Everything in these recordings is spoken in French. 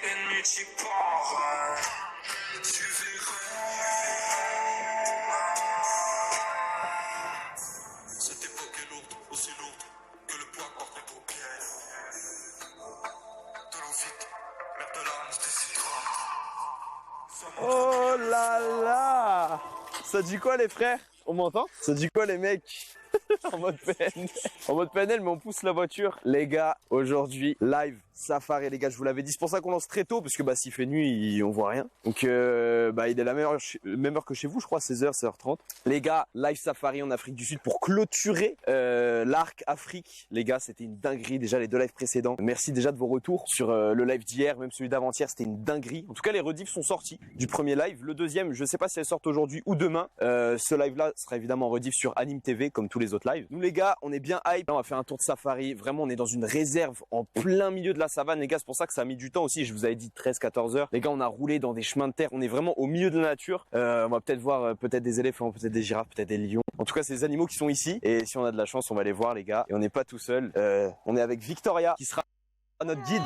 ennemis, t'y pars. Tu verras. Cette époque est lourde, aussi lourde que le poids porte les paupières. De l'eau vite, merde de l'âme, c'est Oh là là! Ça dit quoi les frères? On m'entend? Ça dit quoi les mecs? En mode PNL. En mode PNL, mais on pousse la voiture. Les gars, aujourd'hui, live safari, les gars, je vous l'avais dit. C'est pour ça qu'on lance très tôt, parce que bah s'il fait nuit, on voit rien. Donc il est la même heure que chez vous, je crois, 16h, 16h30. Les gars, live safari en Afrique du Sud pour clôturer l'arc Afrique. Les gars, c'était une dinguerie. Déjà les deux lives précédents. Merci déjà de vos retours sur le live d'hier, même celui d'avant-hier, c'était une dinguerie. En tout cas, les rediffs sont sortis du premier live. Le deuxième, je sais pas si elles sortent aujourd'hui ou demain. Ce live-là sera évidemment en rediff sur Anime TV, comme tous les autres lives. Nous les gars, on est bien hype. Là, on va faire un tour de safari. Vraiment, on est dans une réserve en plein milieu de la savane, les gars. C'est pour ça que ça a mis du temps aussi. Je vous avais dit 13-14 heures. Les gars, on a roulé dans des chemins de terre. On est vraiment au milieu de la nature. On va peut-être voir peut-être des éléphants, peut-être des girafes, peut-être des lions. En tout cas, c'est des animaux qui sont ici. Et si on a de la chance, on va les voir, les gars. Et on n'est pas tout seul. On est avec Victoria, qui sera notre guide.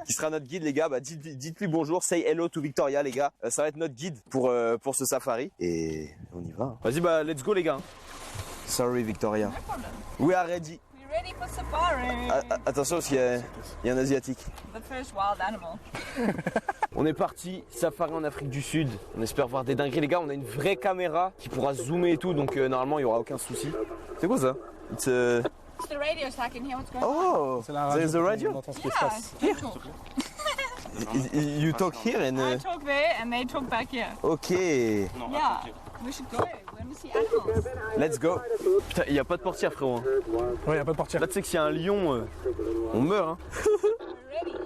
Qui sera notre guide, les gars. Bah, dites-lui bonjour. Say hello to Victoria, les gars. Ça va être notre guide pour ce safari. Et on y va. Vas-y, bah, let's go, les gars. Sorry, Victoria. No problem. We are ready. We're ready for safari. Attention, parce qu'il y a un asiatique. The first wild animal. On est parti, safari en Afrique du Sud. On espère voir des dingueries, les gars. On a une vraie caméra qui pourra zoomer et tout, donc normalement il y aura aucun souci. C'est quoi ça? It's the radio so I can hear what's going on. Oh, C'est la radio. there's a radio. On entend ce qui se Yeah, passe. they talk. You talk here and. I talk there and they talk back here. Ok, Yeah, we should go. We're gonna see animals. let's go. Putain, il n'y a pas de portière, frérot. Hein. Ouais, y a pas de portière. Là, tu sais que s'il y a un lion, on meurt. Hein. We're ready.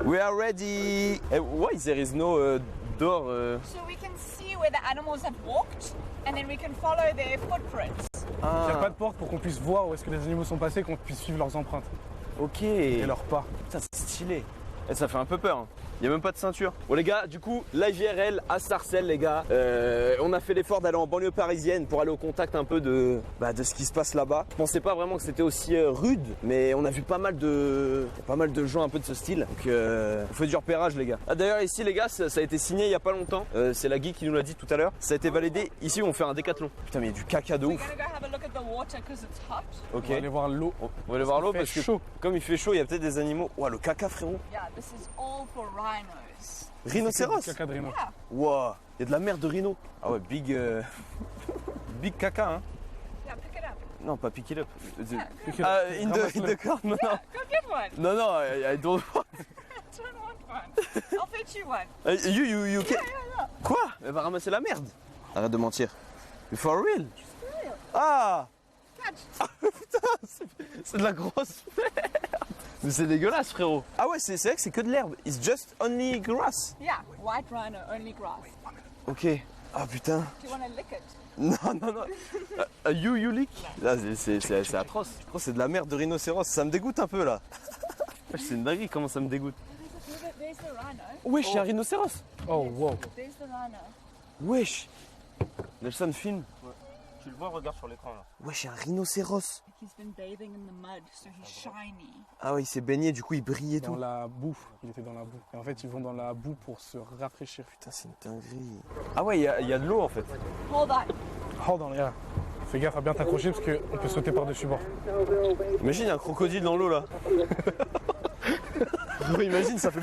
We are ready. Why there is no door? So we can see where the animals have walked and then we can follow their footprints. Y a pas de porte pour qu'on puisse voir où est-ce que les animaux sont passés, qu'on puisse suivre leurs empreintes Ok. et leurs pas. Putain, c'est stylé. Et ça fait un peu peur. Hein. Il n'y a même pas de ceinture. Bon les gars, du coup, live IRL à Sarcelles les gars. On a fait l'effort d'aller en banlieue parisienne pour aller au contact un peu de ce qui se passe là-bas. Je pensais pas vraiment que c'était aussi rude, mais on a vu pas mal de gens un peu de ce style. Donc on fait du repérage les gars. Ah, d'ailleurs ici les gars, ça a été signé il y a pas longtemps. C'est la Guy qui nous l'a dit tout à l'heure. Ça a été validé. Ici on fait un décathlon. Putain mais il y a du caca de We're ouf. gonna go have a look at the water because it's hot. Ok. On va aller voir l'eau. On va aller voir l'eau fait parce que chaud. comme il fait chaud, il y a peut-être des animaux. Ouah le caca frérot. Yeah, this is all for rhinos. Rhinocéros. Caca de rhino. Yeah. Wow, il y a de la merde de rhino. Ah ouais, big caca hein. Yeah, pick it up. Non, pas pick it up. Ah, In the car, non, non. Go get one. Non, non, I don't want. I don't want one. I'll fetch you one. You can... Quoi? Elle va ramasser la merde. Arrête de mentir. Mais for real? Ah! Catch. Putain, c'est de la grosse merde. Mais c'est dégueulasse, frérot. Ah ouais, c'est vrai que c'est que de l'herbe. It's just only grass. Yeah, white rhino, only grass. Ok. Ah putain. Do you want to lick it? Non, non, non. You lick. Là, c'est atroce. Je crois que c'est de la merde de rhinocéros. Ça me dégoûte un peu là. C'est une dinguerie, comment ça me dégoûte. There's the rhino. Wesh, il y a un rhinocéros. Oh wow. There's the rhino. Wesh. Nelson filme. Tu le vois, regarde sur l'écran là. Wesh, il y a un rhinocéros. He's been bathing in the mud, so he's shiny. Ah ouais, il s'est baigné, du coup il brille et Dans tout. la boue. Il était dans la boue. Et en fait, ils vont dans la boue pour se rafraîchir. Putain, c'est une dinguerie. Ah ouais, il y a de l'eau en fait. Hold on. Oh, dans les airs. Fais gaffe à bien t'accrocher parce qu'on peut sauter par-dessus bord. Imagine, il y a un crocodile dans l'eau là. Imagine, ça fait.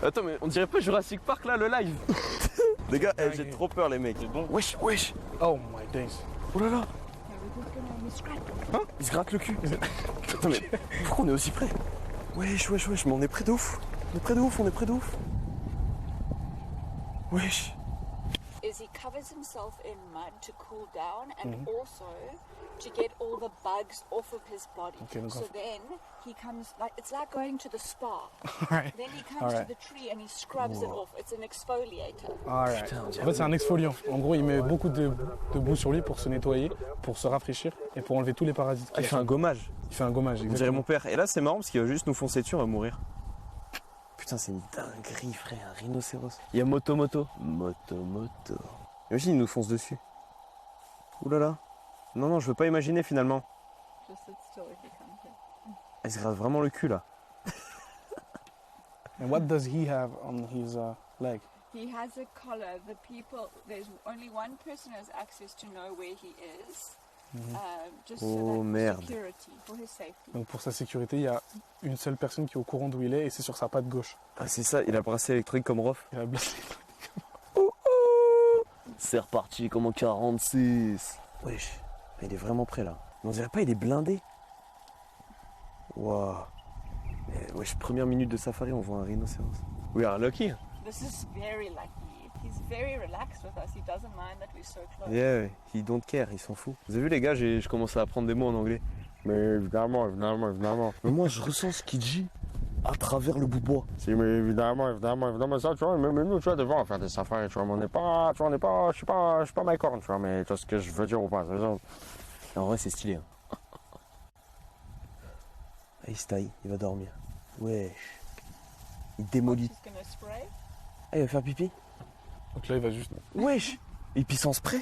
Attends, mais on dirait pas Jurassic Park là, le live. Les gars, j'ai trop peur, les mecs. Bon. Wesh, wesh. Oh my days. Oh là là. Yeah, we're just gonna scratch. Hein? Il se gratte le cul. Attends, mais pourquoi on est aussi près? Wesh, wesh, wesh, mais on est près de ouf. On est près de ouf, on est près de ouf. Wesh. Is he covers himself in mud to cool down and also to get all the bugs off of his body. Okay, look So off. then he comes like it's like going to the spa. Alright. Then he comes Alright. to the tree and he scrubs it off. It's an exfoliator. Alright. En fait, c'est un exfoliant. En gros, il met beaucoup de boue sur lui pour se nettoyer, pour se rafraîchir et pour enlever tous les parasites. Il fait un gommage. Il fait un gommage, On dirait exactement. mon père. Et là, c'est marrant parce qu'il va juste nous foncer dessus, on va mourir. Putain, c'est une dinguerie, frère. Un rhinocéros. Il y a Moto. Imagine, il nous fonce dessus. Ouh là là. Non, non, je veux pas imaginer finalement. Just sit still if you come here. Ah, il se gratte vraiment le cul là. And what does he have on his leg? He has a collar. There's only one person who has access to know where he is. Just Oh, for merde. security, for his safety. Donc pour sa sécurité, il y a une seule personne qui est au courant d'où il est et c'est sur sa patte gauche. Ah, c'est ça, il a le bracelet électrique comme Rof. Il a bien... C'est reparti comme en 46. Wesh, il est vraiment prêt là. Mais on dirait pas, il est blindé. Waouh. Wesh, première minute de safari, on voit un rhinocéros. We are lucky. This is very lucky. He's very relaxed with us. He doesn't mind that we're so close. Yeah, he don't care, il s'en fout. Vous avez vu les gars, je commence à apprendre des mots en anglais. Mais évidemment. Mais moi je ressens ce qu'il dit à travers le bout de bois. Si, mais évidemment, ça, tu vois, même nous, tu vois, des fois, on fait des safaris, tu vois, mais je suis pas Mike Horn, tu vois, mais tu vois ce que je veux dire ou pas, c'est ça. En vrai c'est stylé. Hein. Ah, il se taille, il va dormir. Wesh. Il démolit. He's gonna spray. Ah, il va faire pipi. Donc là, il va juste... Wesh. Il pisse en spray.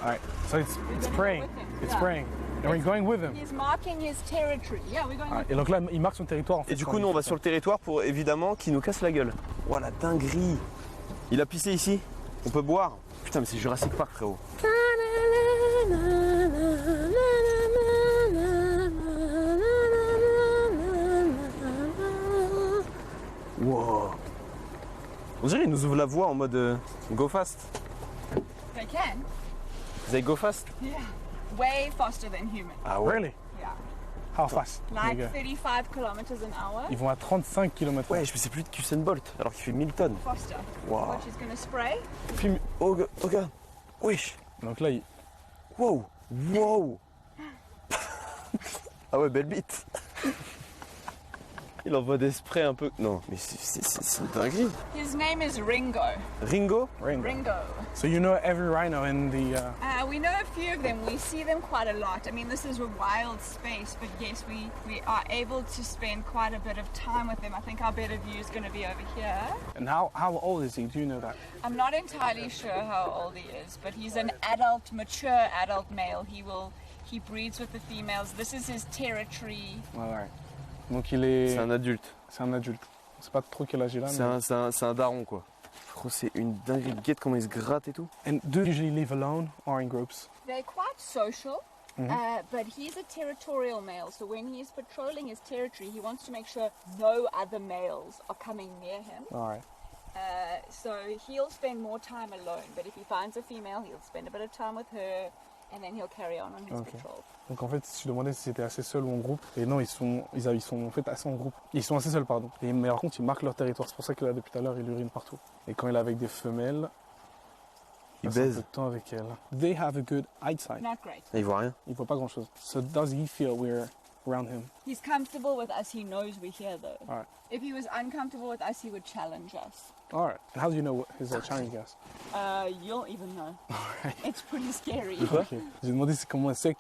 Alright, so it's spraying. with him. It's Yeah. spraying. And we're going with him. He's marking his territory. Yeah, we're going. Ah, et donc là, il marque son territoire en fait. Et du quand coup, il nous, on fait va ça. sur le territoire pour évidemment qu'il nous casse la gueule. Oh la dinguerie. Il a pissé ici. On peut boire. Putain, mais c'est Jurassic Park, frérot. Wow. On dirait qu'il nous ouvre la voie en mode go fast. They can. They go fast. Yeah. Way faster than humans. Ah ouais. Really? Yeah. How fast? Like les gars? 35 kilometers an hour. Ils vont à 35 km/h. Ouais, je sais plus de Usain Bolt alors qu'il fait 1000 tonnes. Faster. Wow. Watch, he's gonna spray. Film. Oh, regarde. Wesh. Donc là, il... Wow. Wow. Ah ouais, belle bite. Il envoie des sprays un peu. Non, mais c'est une dinguerie. His name is Ringo. Ringo. Ringo. So you know every rhino in the... We know a few of them. We see them quite a lot. I mean, this is a wild space, but yes, we are able to spend quite a bit of time with them. I think our better view is going to be over here. And how old is he? Do you know that? I'm not entirely sure how old he is, but he's an adult, mature adult male. He breeds with the females. This is his territory. Ouais. Donc il est... C'est un adulte. C'est un adulte. On sait pas trop quel âge il a. C'est un daron quoi. Gros, c'est une dinguerie. Guette comment il se gratte et tout. And do you usually live alone or in groups? They're quite social, but he's a territorial male. So when he's patrolling his territory, he wants to make sure no other males are coming near him. Alright. So he'll spend more time alone. But if he finds a female, he'll spend a bit of time with her, and then he'll carry on his Okay. patrol. Donc en fait, je me demandais si c'était assez seul ou en groupe. Et non, ils sont en fait assez en groupe. Ils sont assez seuls, pardon. Mais par contre, ils marquent leur territoire. C'est pour ça que là, depuis tout à l'heure, il urine partout. Et quand il est avec des femelles, Il passe un peu baise. de temps avec elles. They have a good eyesight. Not great. Il voit rien. Il voit pas grand-chose. So does he feel we're around him? He's comfortable with us. He knows we're here, though. Alright. If he was uncomfortable with us, he would challenge us. Alright. How do you know what his challenge is? You'll even know. It's pretty scary. Ok. J'ai demandé comment c'est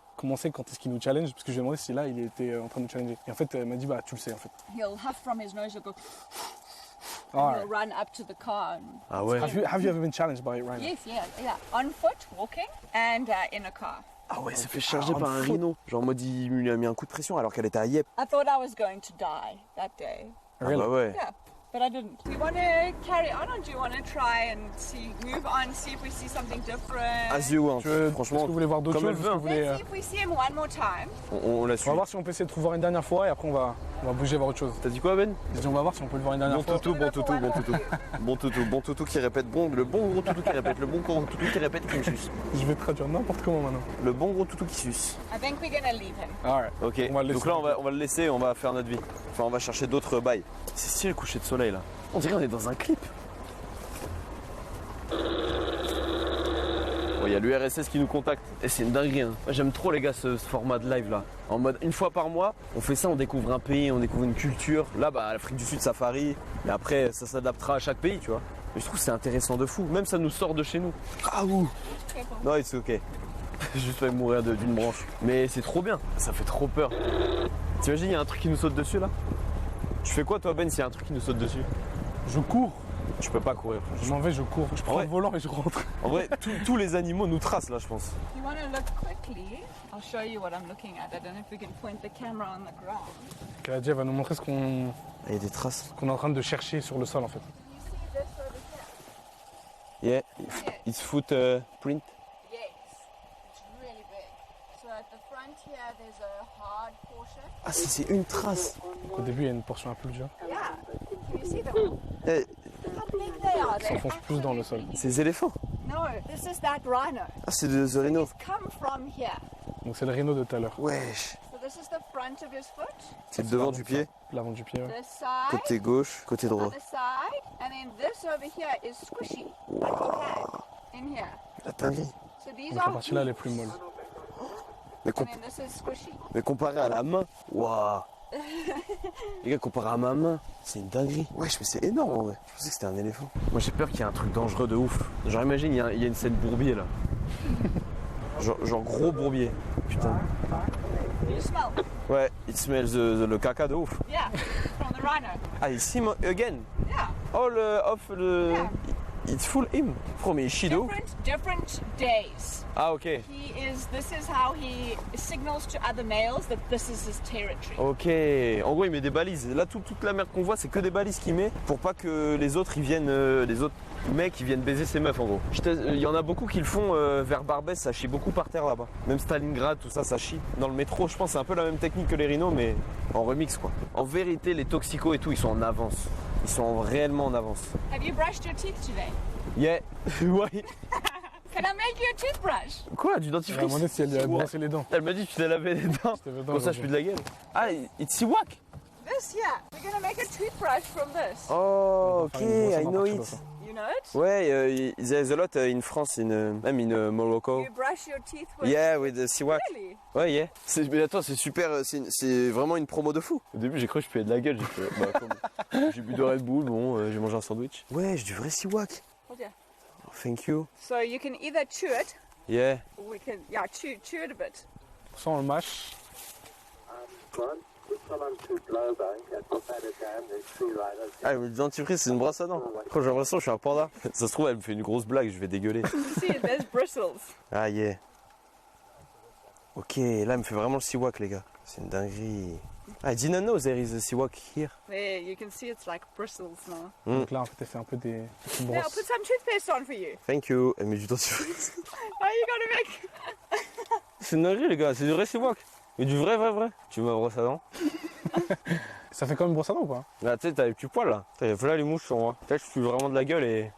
quand est-ce qu'il nous challenge, parce que j'ai demandé si là il était en train de nous challenger. Et en fait, elle m'a dit bah tu le sais en fait. He'll huff from his nose. He'll go. And Alright. he'll run up to the car. And Ah ouais. Have you ever been challenged by it right now? yes, yeah. On foot, walking, and in a car. Ah ouais, ça fait charger Ah, par en un foot. rhino. Genre en mode il lui a mis un coup de pression alors qu'elle était à Yep. I thought I was going to die that day. Really? Ah bah ouais. Yeah, but I didn't. We want to carry on, or do you want to try and move on, see if we see something different? As you want. Est-ce Franchement, que vous voulez voir d'autres comme choses? elle Est-ce que veut. vous voulez, Let's see if we see him one more time. on la On suit. va voir si on peut essayer de voir une dernière fois et après on va bouger vers autre chose. T'as dit quoi Ben? J'ai dit on va voir si on peut le voir une dernière Bon fois. toutou, bon toutou, bon toutou. Bon toutou qui répète, le bon gros toutou qui répète, le bon gros toutou qui répète qui me suce. Je vais traduire n'importe comment maintenant. Le bon gros toutou qui suce. I think we're gonna leave him. Alright. Ok, On va le donc laisser. là on va le laisser, on va faire notre vie. Enfin on va chercher d'autres bails. C'est stylé le coucher de soleil là. On dirait qu'on est dans un clip. Il y a l'URSS qui nous contacte et c'est une dinguerie. Hein. Moi, j'aime trop les gars ce format de live là. En mode une fois par mois, on fait ça, on découvre un pays, on découvre une culture. Là bah l'Afrique du Sud safari, mais après ça s'adaptera à chaque pays tu vois. Mais je trouve que c'est intéressant de fou, même ça nous sort de chez nous. Ah ouh. Non c'est ok. J'ai juste failli mourir d'une branche. Mais c'est trop bien, ça fait trop peur. T'imagines il y a un truc qui nous saute dessus là? Tu fais quoi toi Ben s'il y a un truc qui nous saute dessus? Je cours. Tu peux pas courir. Je m'en vais, je cours. Je prends Ouais. le volant et je rentre. En vrai, tous les animaux nous tracent là je pense. You want to look quickly? I'll show you what I'm looking at. I don't know if we can point the camera on the ground. Kadia va nous montrer ce qu'on Il y a des traces. qu'on est en train de chercher sur le sol en fait. You see this over here? Yeah, it's foot print. Yes, it's really big. So at the front here, there's a hard portion. Ah, ça c'est une trace. Au début, il y a une portion un peu dure. Yeah. Can you see them? Eh, How big they are? Ça s'enfonce plus dans le sol. c'est des éléphants. No, this is that rhino. Ah, c'est de The Rhino. It's come from here. Donc c'est le rhino de tout à l'heure. Wesh. So this is the front of his foot, C'est le devant du pied. L'avant du pied, ouais. this side, Côté gauche, côté droit. other side, and then this over here is squishy, like the hand in here. La dinguerie. So these Donc la are partie là, elle est plus molle. Mais, and then this is squishy. mais comparé à la main, waouh. Les gars, comparé à ma main, c'est une dinguerie. Wesh, mais c'est énorme en vrai. Je pensais que c'était un éléphant. Moi j'ai peur qu'il y ait un truc dangereux de ouf. Genre imagine, il y a une scène bourbier là. genre gros bourbier. Putain. You smell? Ouais, it smells le caca de ouf. Yeah, from the rhino. Ah, ici, again. Yeah. All of the... Yeah. It's full him. Frère, mais il chie de ouf. Different days. Ah, ok. This is how he signals to other males that this is his territory. Ok. En gros, il met des balises. Là, toute la merde qu'on voit, c'est que des balises qu'il met pour pas que les autres, ils viennent, les autres mecs, ils viennent baiser ses meufs, en gros. Il y en a beaucoup qui le font vers Barbès, ça chie beaucoup par terre là-bas. Même Stalingrad, tout ça, ça chie. Dans le métro, je pense, c'est un peu la même technique que les rhinos, mais en remix, quoi. En vérité, les toxicos et tout, ils sont en avance. Ils sont réellement en avance. Have you brushed your teeth today? Yeah. Ouais. Can I make you a toothbrush? Quoi, du Elle m'a dentifrice? demandé si elle lui avait brossé les dents. Elle m'a dit, tu t'es lavé les dents. t'ai lavé les dents Comme ça, je aujourd'hui. pue de la gueule. Ah, it's Siwak. This, yeah. We're gonna make a toothbrush from this. Oh, On ok, va faire une brosse à I know partir de it. ça. You know it? Ouais, there's a lot in France, même in Morocco. You brush your teeth with. Yeah, with the Siwak. Really? Ouais, yeah. Mais attends, c'est super, c'est vraiment une promo de fou. Au début, j'ai cru que je puais de la gueule. J'ai fait, bah, comme... j'ai bu de Red Bull, bon, j'ai mangé un sandwich. Ouais, j'ai du vrai Siwak. Oh dear. Oh, thank you. So you can either chew it, Yeah. or we can, chew it a bit. Ça, on le mâche. Ah, mais le dentifrice, c'est une brosse à dents. Quand j'ai l'impression que je suis un panda. Ça se trouve, elle me fait une grosse blague, je vais dégueuler. You see, there's bristles. Ah, yeah. Ok, là, elle me fait vraiment le Siwak, les gars. C'est une dinguerie. I didn't know there is a Siwak here. There, you can see it's like bristles now. Donc là, en fait, elle fait un peu des petites Now, brosses. put some toothpaste on for you. Thank you. Elle met du dentifrice. Oh, you gotta make. C'est une dinguerie, les gars. C'est du vrai Siwak. Mais du vrai. Tu m'as brosse à dents. Ça fait comme une brosse à dents ou pas? Là, tu sais, t'as les petits poils, là. T'as voilà les mouches sur moi. Là, je suis vraiment de la gueule et...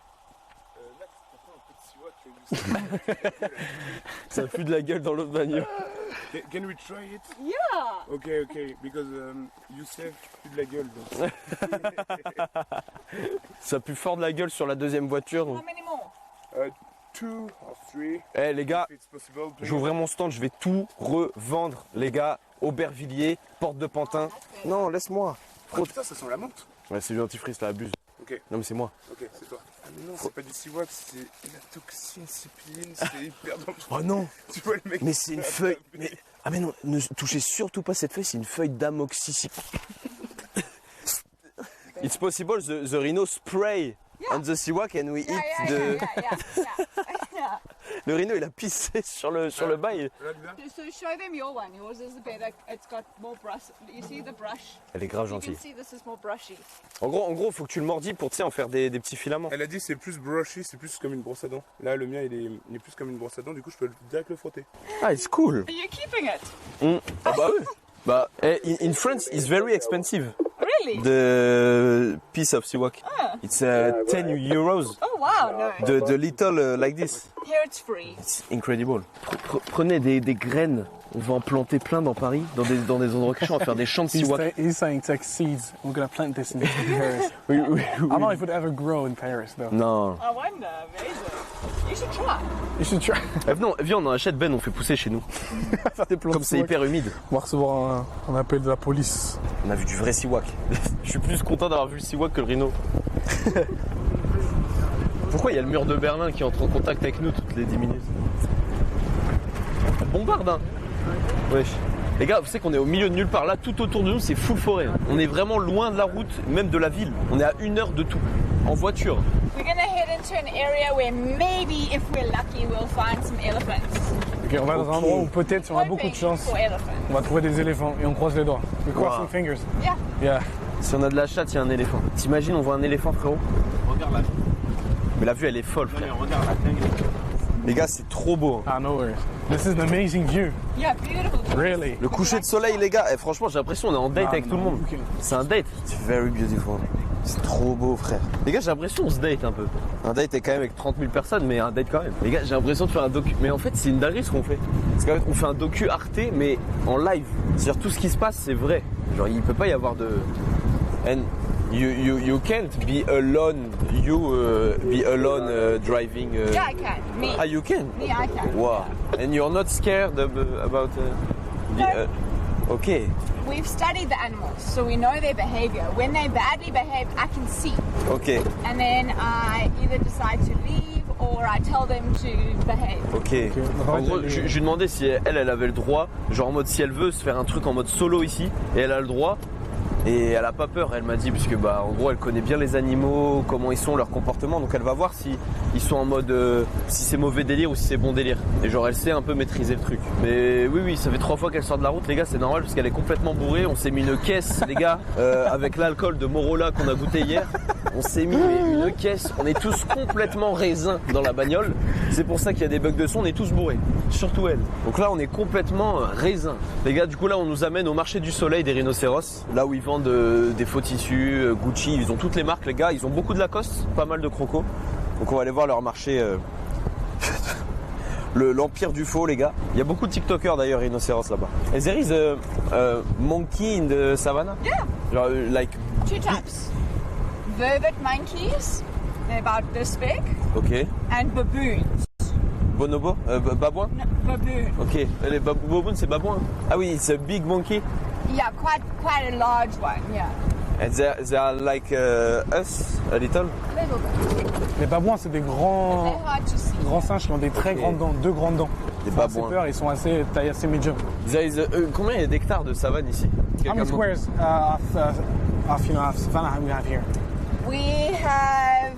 Ça pue de la gueule dans l'autre bagnole. Can we try it? Yeah. Okay, because Youssef pue de la gueule. Donc. Ça pue fort de la gueule sur la deuxième voiture. How many more? 2 or 3, Eh, les gars, if it's possible. je vais ouvrir mon stand, je vais tout revendre, les gars. Aubervilliers, Porte de Pantin. Non, laisse-moi. Oh, putain, ça sent la menthe. Ouais, c'est du dentifrice, là, abuse. Ok, Non, mais c'est moi. ok, c'est toi. Ah mais non, c'est pas du Siwak, c'est la toxine, c'est piline, c'est hyper dangereux. Oh non. Tu vois le mec. Mais c'est une feuille. Mais... Ah mais non, ne touchez surtout pas cette feuille, c'est une feuille d'amoxicilline. It's possible the rhino spray on the Siwak and we eat the... Yeah. Le rhino il a pissé sur le bail. Regarde bien. So show them your one. Yours is better. It's got more brush. You see the brush? Elle est grave You gentille. can see this is more brushy. En gros, faut que tu le mordis pour, tu sais, en faire des petits filaments. Elle a dit c'est plus brushy, c'est plus comme une brosse à dents. Là, le mien il est plus comme une brosse à dents, du coup je peux direct le frotter. Ah, it's cool. Are you keeping it? Ah bah oui. Bah, in France, it's very expensive. Really? The piece of Siwak. It's 10 euros. Oh wow, no. The little like this. Here it's free. C'est incredible. Prenez des graines. On va en planter plein dans Paris, dans des endroits cachés. On va faire des champs de Siwak. He's saying it's like seeds. We're gonna plant this in Paris. Oui. I don't know if it would ever grow in Paris though. Non. I wonder. Amazing. You should try. You should try. Viens, on en achète, Ben, on fait pousser chez nous. Faire des plantes Comme de c'est Siwak. hyper humide. On va recevoir un appel de la police. On a vu du vrai Siwak. Je suis plus content d'avoir vu le Siwak que le rhino. Pourquoi il y a le mur de Berlin qui entre en contact avec nous toutes les 10 minutes? Ça bombarde, hein. Wesh. Les gars, vous savez qu'on est au milieu de nulle part. Là, tout autour de nous, c'est full forêt. On est vraiment loin de la route, même de la ville. On est à 1 heure de tout. En voiture. We're gonna head into an area where maybe, if we're lucky, we'll find some elephants. Ok, on va dans un endroit où peut-être, si on a beaucoup de Hoping chance, for elephants. on va trouver des éléphants et on croise les doigts. We cross Wow. some fingers. Yeah. Yeah. Si on a de la chatte, il y a un éléphant. T'imagines, on voit un éléphant, frérot? Regarde la vue. Mais la vue, elle est folle, frère. Regarde la dingue. Les gars, c'est trop beau. Hein. Ah, no worries. This is an amazing view. Yeah, beautiful. Really. Le coucher de soleil, les gars. Franchement, j'ai l'impression qu'on est en date avec tout le monde. C'est un date. It's very beautiful. C'est trop beau, frère. Les gars, j'ai l'impression qu'on se date un peu. Un date est quand même avec 30 000 personnes, mais un date quand même. Les gars, j'ai l'impression de faire un docu. Mais en fait, c'est une dinguerie ce qu'on fait. Parce qu'en fait, on fait un docu Arte, mais en live. C'est-à-dire, tout ce qui se passe, c'est vrai. Genre, il peut pas y avoir de. And you can't be alone. Be alone driving. Yeah, I can. Me. Ah, you can? Me, I can. Wow. And you're not scared about. Okay. We've studied the animals, so we know their behavior. When they badly behave, I can see. Okay. And then I either decide to leave or I tell them to behave. Ok. En gros, je lui demandais si elle avait le droit, genre en mode si elle veut se faire un truc en mode solo ici, et elle a le droit. Et elle a pas peur, elle m'a dit, puisque bah en gros elle connaît bien les animaux, comment ils sont, leur comportement, donc elle va voir si ils sont en mode si c'est mauvais délire ou si c'est bon délire. Et genre elle sait un peu maîtriser le truc. Mais oui, ça fait 3 fois qu'elle sort de la route, les gars, c'est normal parce qu'elle est complètement bourrée. On s'est mis une caisse, les gars, avec l'alcool de Morola qu'on a goûté hier. On s'est mis une caisse, on est tous complètement raisins dans la bagnole. C'est pour ça qu'il y a des bugs de son, on est tous bourrés. Surtout elle. Donc là on est complètement raisins. Les gars, du coup là on nous amène au marché du soleil des rhinocéros, là où ils vendent des faux tissus, Gucci, ils ont toutes les marques les gars, ils ont beaucoup de Lacoste, pas mal de Croco. Donc on va aller voir leur marché, l'empire du faux les gars. Il y a beaucoup de TikTokers d'ailleurs rhinocéros là-bas. And there is a monkey in the savannah? Yeah. Genre, like... 2 types. Vervet monkeys, they're about this big, Ok. and baboons. Bonobo? Babouin? No, baboon. Ok. Les babouins c'est babouin. Ah oui, it's a big monkey. Yeah, quite a large one, yeah. And they are like us, a little? Little bit. Les babouins, c'est des grands They're hard to see. singes qui ont des très grandes dents, 2 grandes dents. Des Ils font assez babouins. peur, ils sont assez taille assez medium. There is combien il y a d'hectares de savane ici? How many squares of savannah we have here? We have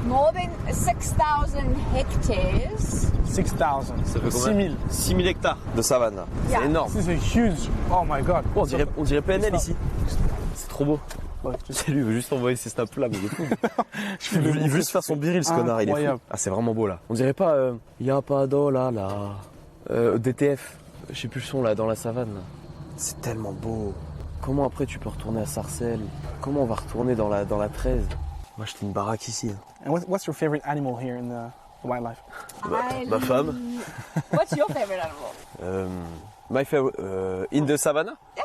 more than 6,000 hectares. 6,000. Ça fait combien? 6,000. 6000 hectares de savane là. Yeah. C'est énorme. This is huge. Oh my god. Oh, on dirait PNL ici. C'est trop beau. C'est lui, il veut juste envoyer ses snaps là, mais il est fou. Il veut juste faire son biril ce connard, il est fou. Incroyable. Ah, c'est vraiment beau là. On dirait pas y a pas d'eau là. DTF, je sais plus le son là, dans la savane là. C'est tellement beau. Comment après tu peux retourner à Sarcelles? Comment on va retourner dans la 13? Moi j'étais une baraque ici. Hein. And what's your favorite animal here in the wildlife? Ma femme. What's your favorite animal? My favorite in the savannah? Yeah.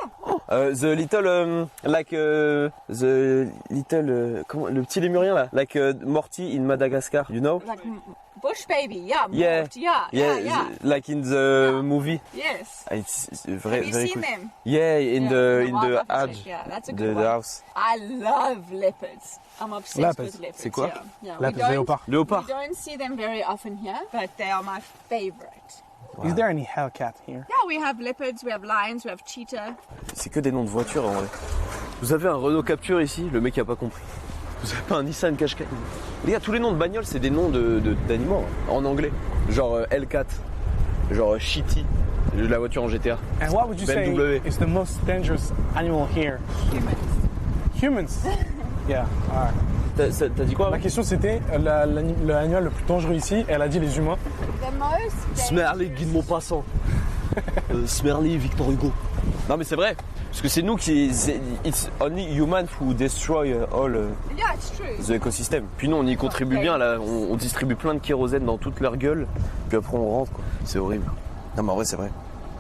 The little the little comment le petit lémurien là, like Morty in Madagascar, you know? Like bush baby, yeah. Yeah. Morphed, yeah. Like in the movie. Yes. It's Have very you very seen cool. them? Yeah, in the wildlife house. refuge, yeah, that's a The good one. house. I love leopards. I'm obsessed Leopards. with leopards. C'est quoi? Yeah. Lapis léopard. Léopard. We don't see them very often here, but they are my favorite. Is there any hellcat here? Yeah, we have leopards, we have lions, we have cheetah. C'est que des noms de voitures en vrai. Vous avez un Renault Capture ici, le mec a pas compris. Vous avez pas un Nissan Qashqai. Les gars, tous les noms de bagnoles, c'est des noms d'animaux hein, en anglais. Genre Hellcat, genre Shitty, la voiture en GTA. And what would you say BMW. is the most dangerous animal here? Humans. Yeah. Alright. T'as dit quoi? La question c'était l'animal le plus dangereux ici. Elle a dit les humains. The most Smerly, guide mon passant. Smerly, Victor Hugo. Non mais c'est vrai, parce que c'est nous qui... It's only human who destroy all yeah, it's true. the ecosystem. Puis nous on y contribue bien là, on distribue plein de kérosène dans toute leur gueule, puis après on rentre quoi. C'est horrible. Non mais en vrai c'est vrai,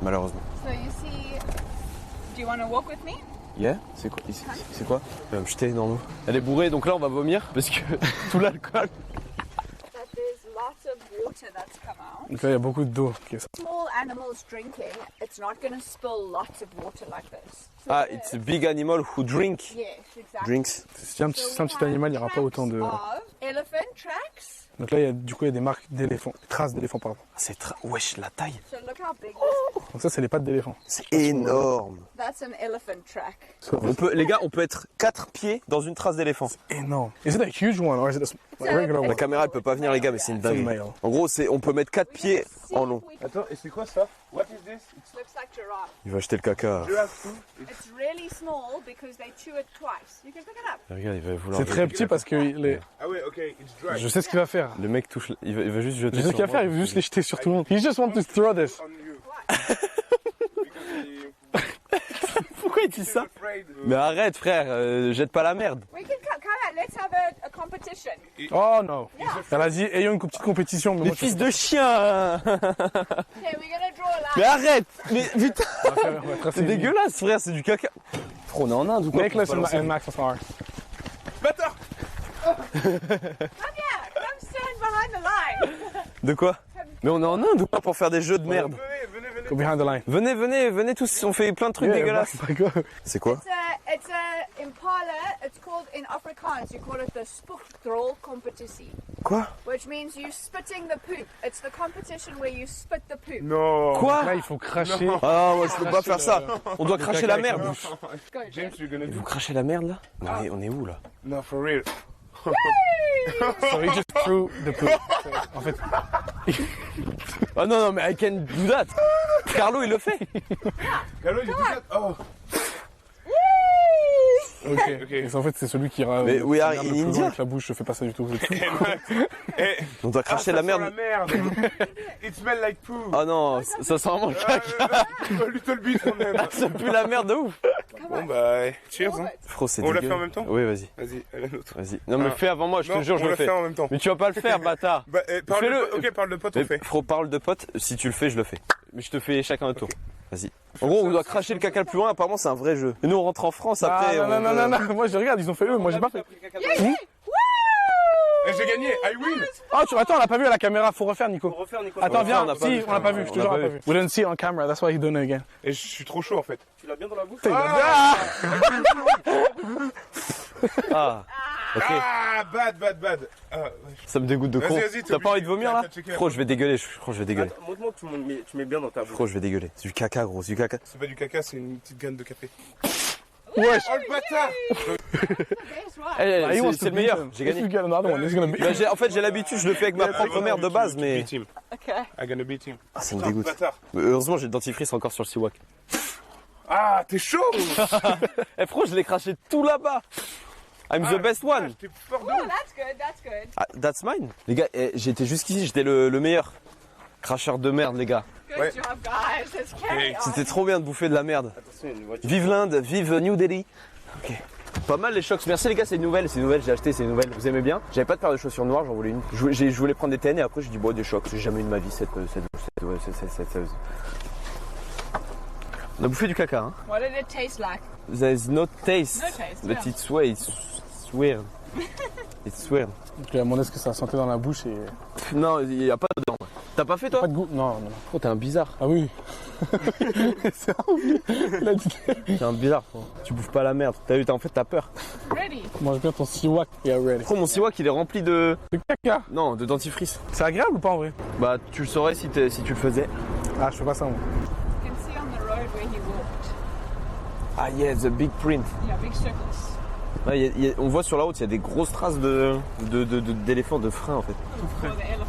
malheureusement. So you see, do you want to walk with me? Yeah? C'est quoi? C'est quoi? Elle va me jeter dans l'eau. Elle est bourrée donc là on va vomir parce que tout l'alcool. That there's lots of water that's come out. Donc là il y a beaucoup d'eau. Okay. Small animals drinking, it's not going to spill lots of water like this. So Ah, it's a big animal who yes, exactly. drinks. Si c'est un petit animal, il n'y aura pas autant de... Of elephant tracks, Donc là, du coup, il y a des marques d'éléphants, des traces d'éléphants, pardon. C'est wesh, la taille. So look how big Donc ça, c'est les pattes d'éléphant. C'est énorme. that's an elephant track. Les gars, on peut être 4 pieds dans une trace d'éléphant. Énorme. Is it a huge one or is it a regular La one? caméra, elle peut pas venir, les gars, mais c'est une dinguerie. male. En gros, on peut mettre 4 pieds en long. Attends, et c'est quoi ça? What is this? Looks like giraffe. Il va acheter le caca. Giraffe too? It's really small because they chew it twice. You can pick it up. Regarde, il va vouloir. C'est très petit parce que Ah ouais, ok, it's dry. je sais ce qu'il va faire. Le mec touche. Il va juste jeter. Je sais ce qu'il va faire, il veut juste les jeter sur tout le monde. He just wants to throw this. On you. Because Pourquoi il dit ça? afraid. Mais arrête, frère, jette pas la merde. We can come out. Let's have a competition. Oh non. Elle a dit, ayons une petite compétition. Mais Les moi, fils de chien. Okay, we're gonna draw a Mais line. arrête. Mais putain, on va tracer c'est dégueulasse, frère, c'est du caca. Frère, on est en Inde ou quoi? Nicholas and Max are ours. Bâtard! Come here. Come stand behind the line. De quoi? Mais on est en Inde ou pas pour faire des jeux de merde? Venez. Go behind the line. Venez tous, on fait plein de trucs dégueulasses. C'est quoi? It's a impala. It's called in Afrikaans. You call it the spookdrol competition, Quoi? which means you spitting the poop. It's the competition where you spit the poop. Non! Quoi? Là, il faut cracher. Ah, moi je peux pas faire ça. On doit cracher la merde. Go, James, you're gonna do. Vous crachez la merde là? On est où là? No, for real. So he just threw the poop. En fait, Ah non, mais I can do that. Carlo il le fait. Carlo, you do that? Oh! ok. Et en fait, c'est celui qui Mais we are regarde in le plus loin India. avec la bouche, je fais pas ça du tout. On doit cracher la merde. It smells like poo. Ah non, ça sent vraiment le caca. Little bit quand même. Ça pue la merde de ouf. Bon bah, cheers. Hein. Frérot, c'est On l'a dégueu. fait en même temps? Oui, vas-y. Vas-y, allez, un autre. Vas-y. Non mais Ah. fais avant moi, je te Non, jure, je on le l'a fais. fait en même temps. Mais tu vas pas le faire, bâtard. Bah, parle Fais-le. ok, parle de pote, on Mais fait. frérot, parole de pote, si tu le fais, je le fais. Mais je te fais chacun un tour. Vas-y. En gros, on doit cracher le caca le plus loin, apparemment c'est un vrai jeu. Et nous on rentre en France après. non, on non, veut- non, non, moi je regarde, ils ont fait eux, moi j'ai pas fait. Et j'ai gagné, I win. Ah, attends, on l'a pas vu à la caméra, faut refaire, Nico. Attends, viens, on n'a pas si, vu. on l'a pas vu, je te On jure, l'a on l'a pas pas vu. We didn't see it on camera, that's why he's doing it again. Et je suis trop chaud en fait. Ah. Ok. Ah, bad. Ah, ouais. Ça me dégoûte de con. Vas-y, T'as pas envie de vomir là? T'as checké. Frérot, je vais dégueuler. Frérot, je vais dégueuler. Montre-moi que tu mets bien dans ta bouche. Frérot, je vais dégueuler. C'est du caca, gros. C'est du caca. C'est pas du caca, c'est une petite graine de café. Wesh! Oh le bâtard! Guess what? Eh, He wants c'est to le beat meilleur. him. J'ai If gagné. you get another one, he's gonna be. Bah, en fait, j'ai l'habitude, je le fais avec ma propre merde de base, mais. Beat him. Okay. I'm gonna beat him. Ah, ça me Putain, dégoûte. bâtard. Heureusement, j'ai le dentifrice encore sur le siwak. Ah, t'es chaud! Eh, frérot, je l'ai craché tout là-bas. I'm the best one. T'es fort de Oh, ouf. that's good. That's good. Ah, that's mine. Les gars, j'étais jusqu'ici, j'étais le meilleur. Cracheur de merde, les gars. Good Ouais. job, guys. Let's carry on. C'était trop bien de bouffer de la merde. Vive l'Inde, vive New Delhi. Ok. Pas mal les chocs. Merci les gars, c'est une nouvelle, j'ai acheté, c'est une nouvelle. Vous aimez bien? J'avais pas de paire de chaussures noires, j'en voulais une. Je voulais prendre des TN et après j'ai dit bon des chocs. J'ai jamais eu de ma vie cette. On a bouffé du caca, hein. What did it taste like? There's no taste. No taste, But yeah. it's way, it's weird. It's weird. Je lui ai demandé ce que ça sentait dans la bouche et. Non, il y a pas dedans. T'as pas fait toi? Pas de goût? Non, non, non. Oh, t'es un bizarre. Ah oui. C'est horrible. Il a dit. T'es un bizarre. Frérot. Tu bouffes pas la merde. En fait, t'as peur. Ready? Mange bien ton siwak. Yeah, ready. Frérot, mon siwak il est rempli de. Le caca. Non, de dentifrice. C'est agréable ou pas en vrai? Bah, tu le saurais si tu le faisais. Ah, je fais pas ça moi. You can see on the road where he walked. Ah, yeah, the big print. Yeah, big circles. Ouais, on voit sur la route, il y a des grosses traces d'éléphants, de freins en fait. For the elephant.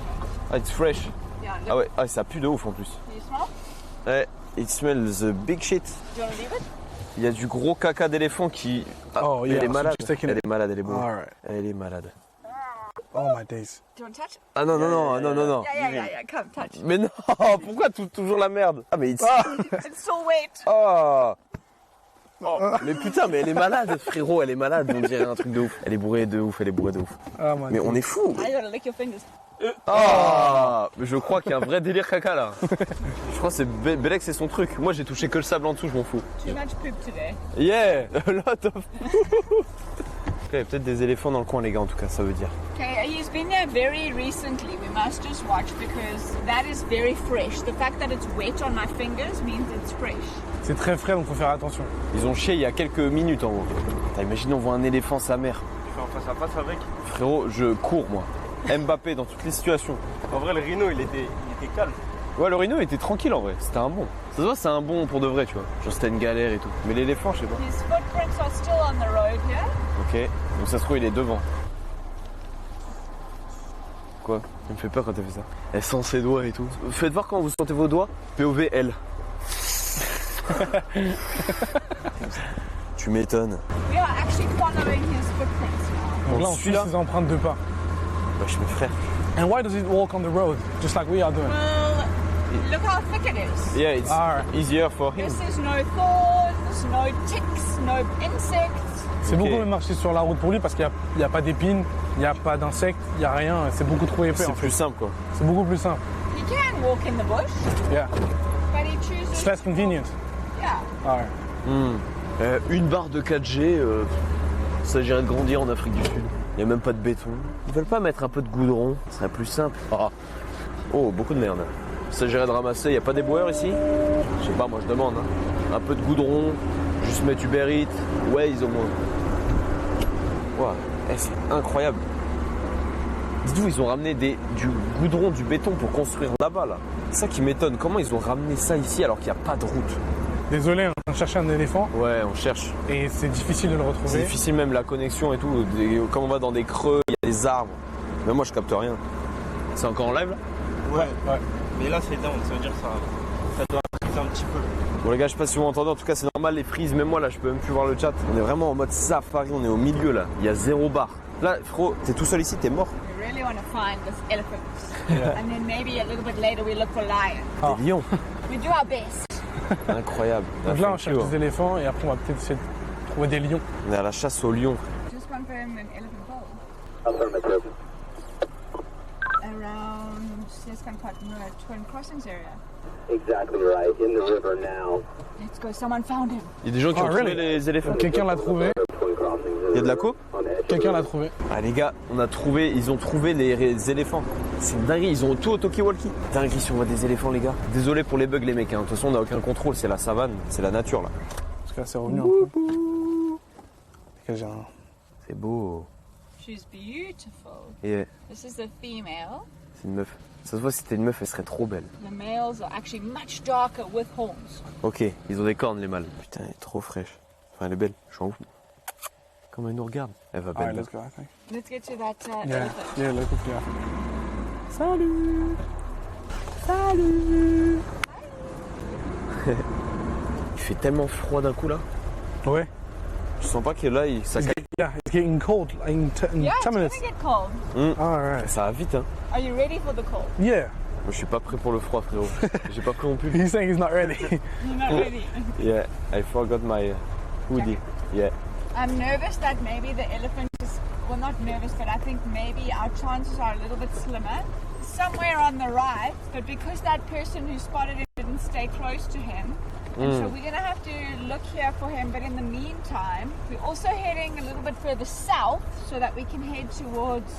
Ah, it's fresh. Yeah, look. Ah ouais, ah, ça pue de ouf en plus. Do you smell? Ouais, it smells the big shit. Do you want to leave it? Il y a du gros caca d'éléphant qui. Ah, Oh, mais yeah, elle est so malade. just taking Elle it. est malade, elle est bonne. Alright. Elle est malade. Oh my days. Do you want to touch? Ah non, non. Yeah. Come touch. Mais non, pourquoi toujours la merde? Ah, mais it's. It's so wet. Oh. Mais putain, mais elle est malade, frérot, elle est malade, on dirait un truc de ouf. Elle est bourrée de ouf, Ah, my Mais on est fou. Now you gotta lick your fingers. Ah, mais je crois qu'il y a un vrai délire caca là. Je crois que c'est Belek, c'est son truc. Moi j'ai touché que le sable en dessous, je m'en fous. Too much poop today. Yeah, a lot of. Il y a peut-être des éléphants dans le coin, les gars, en tout cas, ça veut dire. Okay, he's been there very recently. We must just watch because that is very fresh. The fact that it's wet on my fingers means it's fresh. C'est très frais donc faut faire attention. Ils ont chié il y a quelques minutes en gros. Imagine, on voit un éléphant, sa mère. Tu fais en face à face avec. Frérot, je cours moi. Mbappé dans toutes les situations. En vrai, le rhino, il était calme. Ouais, le rhino était tranquille en vrai, c'était un bon. Ça se voit, c'est un bon pour de vrai, tu vois. Genre c'était une galère et tout. Mais l'éléphant, je sais pas. His footprints are still on the road here. Ok, donc ça se trouve, il est devant. Quoi? Il me fait peur quand elle fait ça. Elle sent ses doigts et tout. Faites voir comment vous sentez vos doigts. POV-L. Tu m'étonnes. We are actually following his footprints now. Donc là, on suit ses empreintes de pas. Wesh, mes frères. And why does it walk on the road, just like we are doing? Well, look how thick it is. Yeah, it's Alright. easier for him. This is no thorns, no ticks, no insects. C'est Ok. beaucoup mieux de marcher sur la route pour lui parce qu'il n'y a pas d'épines, il n'y a pas d'insectes, il n'y a rien. C'est beaucoup trop épais C'est en fait. plus simple quoi. C'est beaucoup plus simple. He can walk in the bush, Yeah. but he chooses. It's less convenient. Yeah. Alright. Une barre de 4G, ça s'agirait de grandir en Afrique du Sud. Il n'y a même pas de béton. Ils veulent pas mettre un peu de goudron, ce serait plus simple. Ah. Oh, beaucoup de merde. Il s'agirait de ramasser, il n'y a pas des boueurs ici? Je sais pas, moi je demande. Hein. Un peu de goudron, juste mettre Uber Eats, Waze au moins. Wow. C'est incroyable. Dites-vous, ils ont ramené du goudron, du béton pour construire là-bas là. C'est ça qui m'étonne, comment ils ont ramené ça ici alors qu'il n'y a pas de route? Désolé, on cherchait un éléphant Ouais, on cherche. et c'est difficile de le C'est retrouver. difficile même la connexion et tout. Quand on va dans des creux, il y a des arbres. Mais moi je capte rien. C'est encore en live là? Ouais. Ouais. Mais là, c'est down, ça veut dire que ça doit friser un petit peu. Bon les gars, je sais pas si vous m'entendez, en tout cas c'est normal les frises, même moi là je peux même plus voir le chat. On est vraiment en mode safari, on est au milieu là, il y a 0 bar. Là frérot, t'es tout seul ici, t'es mort. We really want to find this elephant. And then maybe a little bit later we look for lion. Des lions. We do our best. Incroyable. Donc là, on Thank cherche you. des éléphants et après, on va peut-être essayer de trouver des lions. On est à la chasse aux lions. Just confirm an elephant hole. Affirmative. Around Seskanpat Twin Crossings area. Exactly right. In the river now. Let's go, someone found him. Il y a des gens qui Oh, ont trouvé really? les éléphants. Quelqu'un l'a trouvé. Twin crossings. Il y a de la co? On edge. Quelqu'un l'a trouvé. Ah les gars, ils ont trouvé les éléphants. C'est une dinguerie, ils ont tout au Talkie-Walkie. Dinguerie si on voit des éléphants les gars. Désolé pour les bugs les mecs, hein. De toute façon on n'a aucun contrôle, c'est la savane, c'est la nature là. Parce que là, c'est revenu un peu. Et que j'ai un- C'est beau. She's beautiful. Yeah. This is the female. C'est une meuf. Ça se voit si c'était une meuf, elle serait trop belle. The males are actually much darker with horns. Ok, ils ont des cornes les mâles. Putain, elle est trop fraîche. Enfin, elle est belle, je suis en ouf. Comment elle nous regarde? Elle va belle. Alright, let's go, I think. Let's get to that Yeah, elephant. yeah, let's go. Yeah. Salut. Salut. Il fait tellement froid d'un coup là. Ouais. Je sens pas que là, ça, Yeah, it's getting cold in 10 Yeah, it's minutes. gonna get cold. Alright. ça va vite hein. Are you ready for the cold? Yeah. Moi, je suis pas prêt pour le froid frérot. J'ai pas pris mon pull. He's saying he's not ready. You're not ready. Yeah, I forgot my hoodie. Yeah. I'm nervous that maybe the elephant is, well, not nervous, but I think maybe our chances are a little bit slimmer. Somewhere on the right, but because that person who spotted him didn't stay close to him, and so we're going to have to look here for him. But in the meantime, we're also heading a little bit further south so that we can head towards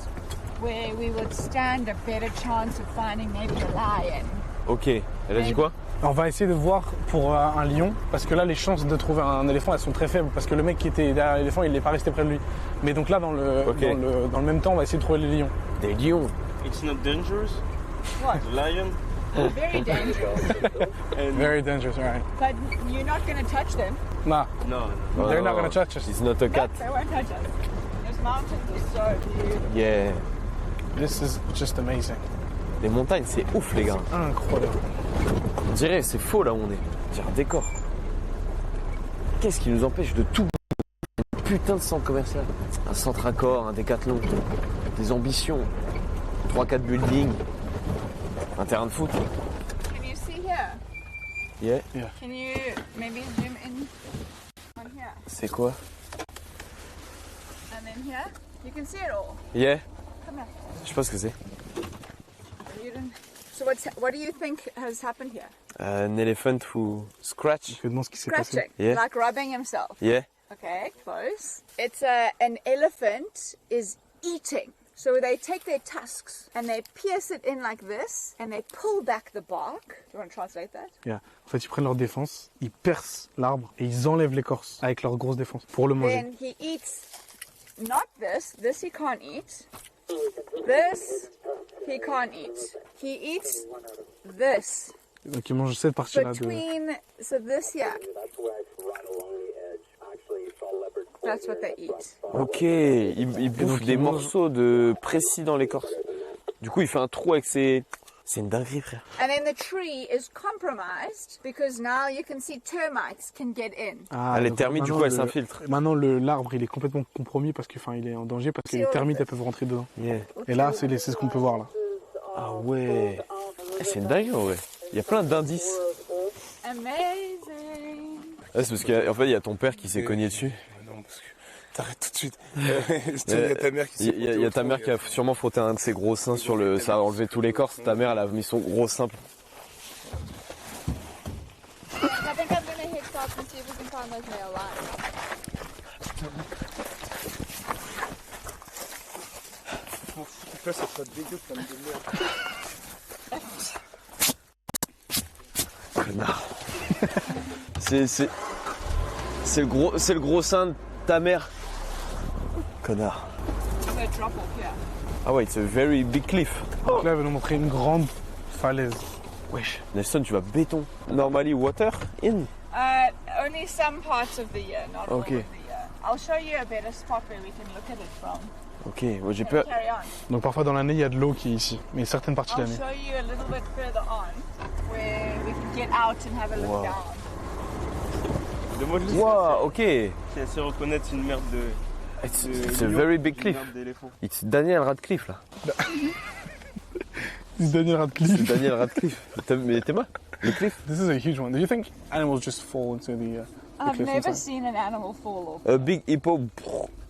where we would stand a better chance of finding maybe a lion. Ok. Elle a dit quoi? On va essayer de voir pour un lion, parce que là, les chances de trouver un éléphant, elles sont très faibles, parce que le mec qui était derrière l'éléphant, il n'est pas resté près de lui. Mais donc là, dans le même temps, on va essayer de trouver les lions. Des lions. It's not dangerous. What? The lion. Very dangerous. Very dangerous, right? But you're not going to touch them. Nah, No. they're not gonna touch us. It's not a cat. They won't touch us. Those mountains are so beautiful. Yeah. This is just amazing. Les montagnes, c'est ouf les gars. Incroyable. On dirait, c'est faux là où on est. On dirait un décor. Qu'est-ce qui nous empêche de tout un putain de centre commercial? Un centre Accor, un Décathlon, des ambitions, 3-4 buildings, un terrain de foot. Can you see here? Yeah. Can you maybe zoom in on here? C'est quoi? And then here? You can see it all. Yeah. Come here. Je sais pas ce que c'est. You didn't... So what do you think has happened here? An elephant who scratch. Je me demande ce qui s'est passé. Scratching, Yeah. like rubbing himself. Yeah. Okay, close. It's an elephant is eating. So they take their tusks and they pierce it in like this and they pull back the bark. Do you want to translate that? Yeah. En fait, ils prennent leur défense, ils percent l'arbre et ils enlèvent l'écorce avec leur grosse défense pour le manger. Then he eats not this. This he can't eat. This, he can't eat. He eats this. Donc il mange cette partie-là de... Between, so this here. That's what they eat. Ok, il bouffe donc, des il mange- morceaux de précis dans l'écorce. Du coup, il fait un trou avec ses... C'est une dinguerie, frère. And then the tree is compromised because now you can see termites can get in. Ah, les donc termites, du maintenant, coup, elles s'infiltrent. Maintenant, l'arbre, il est complètement compromis parce qu'il il est en danger parce que les termites, elles peuvent rentrer dedans. Yeah. Et là, c'est ce qu'on peut voir là. Ah ouais. C'est une dinguerie, ouais. Il y a plein d'indices. Amazing. Ah, c'est parce qu'en fait, il y a ton père qui s'est cogné dessus. Non, parce que t'arrêtes tout de suite. Il y a ta mère qui s'est Il y a ta mère qui a sûrement frotté un de ses gros seins sur le... Ça a enlevé tout l'écorce. Ta mère, elle a mis son gros sein. I think I'm gonna head south and see if we can find those male lions. Ça sera dégueu, femme de merde. Connard. C'est le gros sein de ta mère. Connard. They drop off here. Ah ouais, it's a very big cliff. Donc là, elle va nous montrer une grande falaise. Wesh. Nelson, tu vas béton. Normally water in. Only some parts of the year, not all of the Okay. year. I'll show you a better spot where we can look at it from. Ok, moi j'ai Okay, peur. carry on. Donc parfois dans l'année, il y a de l'eau qui est ici, mais certaines parties de I'll l'année. show you a little bit further on where we can get out and have a look Wow. down. Demande lui Wow, ok. si elle sait reconnaître une merde de. It's a very big cliff. D'éléphant. It's Daniel Radcliffe là. This is Daniel Radcliffe. Daniel Radcliffe. Mais t'es moi? Le cliff? This is a huge one. Do you think animals just fall into the I've cliff never inside? seen an animal fall off. A big hippo.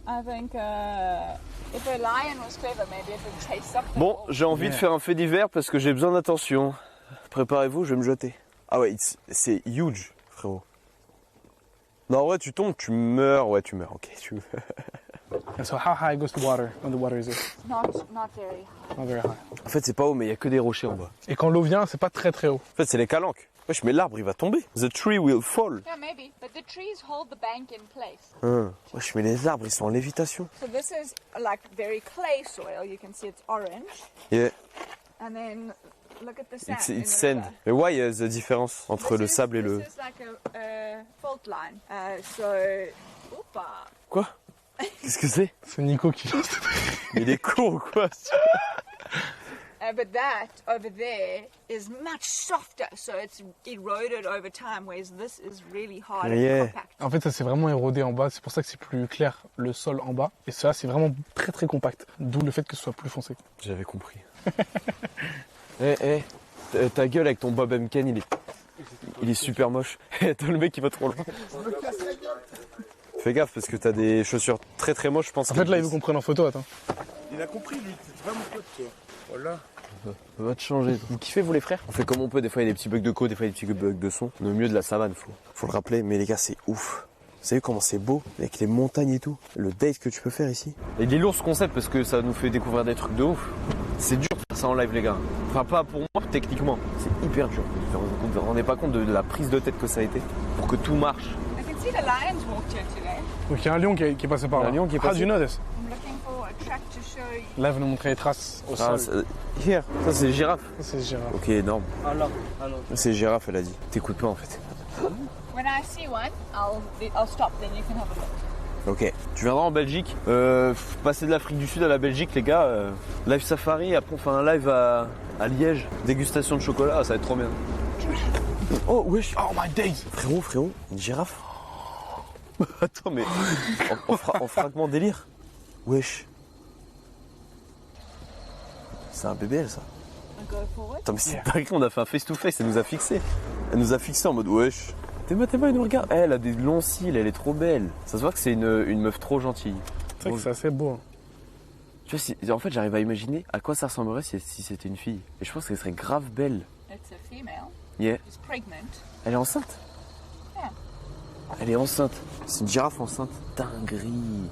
I think if a lion was clever, maybe it would chase something. Bon, off. j'ai envie de faire un fait divers parce que j'ai besoin d'attention. Préparez-vous, je vais me jeter. Ah ouais, c'est huge, frérot. Non, en vrai, tu tombes, tu meurs. Ouais, tu meurs, ok. Tu meurs. And so how high goes the water when the water is there? Not very high. Not very high. En fait, c'est pas haut, mais il y a que des rochers en bas. Et quand l'eau vient, c'est pas très très haut. En fait, c'est les calanques. Wesh, mais l'arbre, il va tomber. The tree will fall. Yeah, maybe, but the trees hold the bank in place. Wesh, mais les arbres, ils sont en lévitation. So this is like very clay soil. You can see it's orange, Yeah, and then look at the sand. it's in the sand. river. Mais why is the difference entre le sable et le... This is like a fault line. Oopa. Quoi? Qu'est-ce que c'est? C'est Nico qui Mais il est con ou quoi? But that over there is much softer, so it's eroded over time, whereas this is really hard Yeah. and compact. En fait, ça s'est vraiment érodé en bas. C'est pour ça que c'est plus clair le sol en bas. Et ça, c'est vraiment très très compact. D'où le fait que ce soit plus foncé. J'avais compris. Ta gueule avec ton Bob Emken, il est super moche. Attends, le mec il va trop loin. Fais gaffe parce que t'as des chaussures très très moches, je pense. En fait, là, il veut qu'on prenne en photo. Attends. Il a compris, lui. C'est pas mon pote, toi. Voilà. Va te changer. Vous kiffez, vous les frères? On fait comme on peut, des fois il y a des petits bugs de code, des fois il y a des petits bugs de son. On est au milieu de la savane, faut le rappeler, mais les gars, c'est ouf. Vous savez comment c'est beau, avec les montagnes et tout. Le date que tu peux faire ici. Et il est lourd ce concept parce que ça nous fait découvrir des trucs de ouf. C'est dur de faire ça en live, les gars. Enfin, pas pour moi, techniquement. C'est hyper dur. Vous vous rendez pas compte de la prise de tête que ça a été pour que tout marche. I can see the lions walked here today. Donc, il y a un lion qui est passé par Il y a là. un lion qui est How passé. do you know this? I'm looking for a track to show you. Là, il va nous montrer les traces au Ah, sol. here, ça c'est girafe. Ça, c'est girafe. Ok, énorme. Ah là, ah non. C'est girafe, elle a dit. T'écoutes pas en fait. When I see one, I'll stop. Then you can have a look. Ok. Tu viendras en Belgique. Passer de l'Afrique du Sud à la Belgique, les gars. Live safari, après on fait un live à Liège. Dégustation de chocolat, ça va être trop bien. Oh, wesh. Oh my days! Frérot, une girafe. Attends, mais en fragment délire. Wesh. C'est un bébé, elle, ça. I'll go forward. Attends, mais c'est dingue, on a fait un face-to-face, elle nous a fixé. Elle nous a fixé en mode wesh. T'es moi, elle nous regarde. Elle a des longs cils, elle est trop belle. Ça se voit que c'est une meuf trop gentille. C'est vrai que c'est assez beau. Hein. Tu vois, en fait, j'arrive à imaginer à quoi ça ressemblerait si c'était une fille. Et je pense qu'elle serait grave belle. It's a female. Yeah. She's pregnant. Elle est enceinte. Yeah. Elle est enceinte. C'est une girafe enceinte. Dinguerie.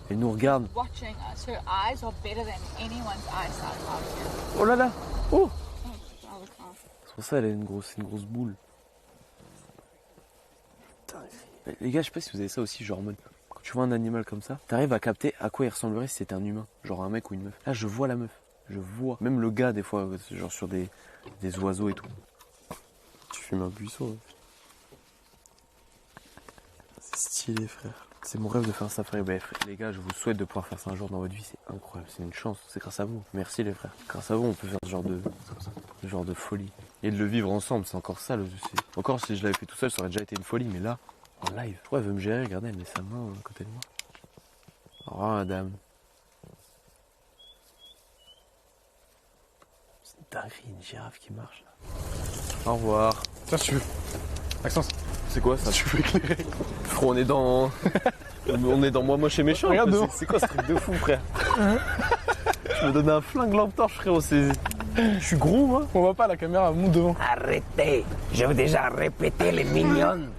Elle nous regarde. Watching us. Her eyes are better than anyone's eyesight out here. Oh là là. Oh. Oh, rather calm. C'est pour ça elle a une grosse boule. Mais les gars, je sais pas si vous avez ça aussi, genre en mode, quand tu vois un animal comme ça, t'arrives à capter à quoi il ressemblerait si c'était un humain, genre un mec ou une meuf. Là, je vois la meuf. Je vois. Même le gars, des fois, genre sur des oiseaux et tout. Tu fumes un buisson. Hein. C'est stylé, frère. C'est mon rêve de faire ça, frère. Ben, frère. Les gars, je vous souhaite de pouvoir faire ça un jour dans votre vie. C'est incroyable. C'est une chance. C'est grâce à vous. Merci, les frères. Grâce à vous, on peut faire ce genre de folie. Et de le vivre ensemble, c'est encore ça. Encore, si je l'avais fait tout seul, ça aurait déjà été une folie. Mais là, en live. Ouais, elle veut me gérer. Regardez, elle met sa main à côté de moi. Au revoir, madame. C'est une dinguerie, une girafe qui marche, là. Au revoir. Tiens, si tu veux. Maxence, C'est quoi ça? si tu veux éclairer. Frérot, on est dans... on est dans moi moche et méchant. Regarde devant. C'est quoi ce truc de fou, frère? Je me donne un flingue lampe torche, frérot. Je suis gros, moi. On voit pas la caméra, monte devant. Arrêtez, je vous ai déjà répété, les mignonnes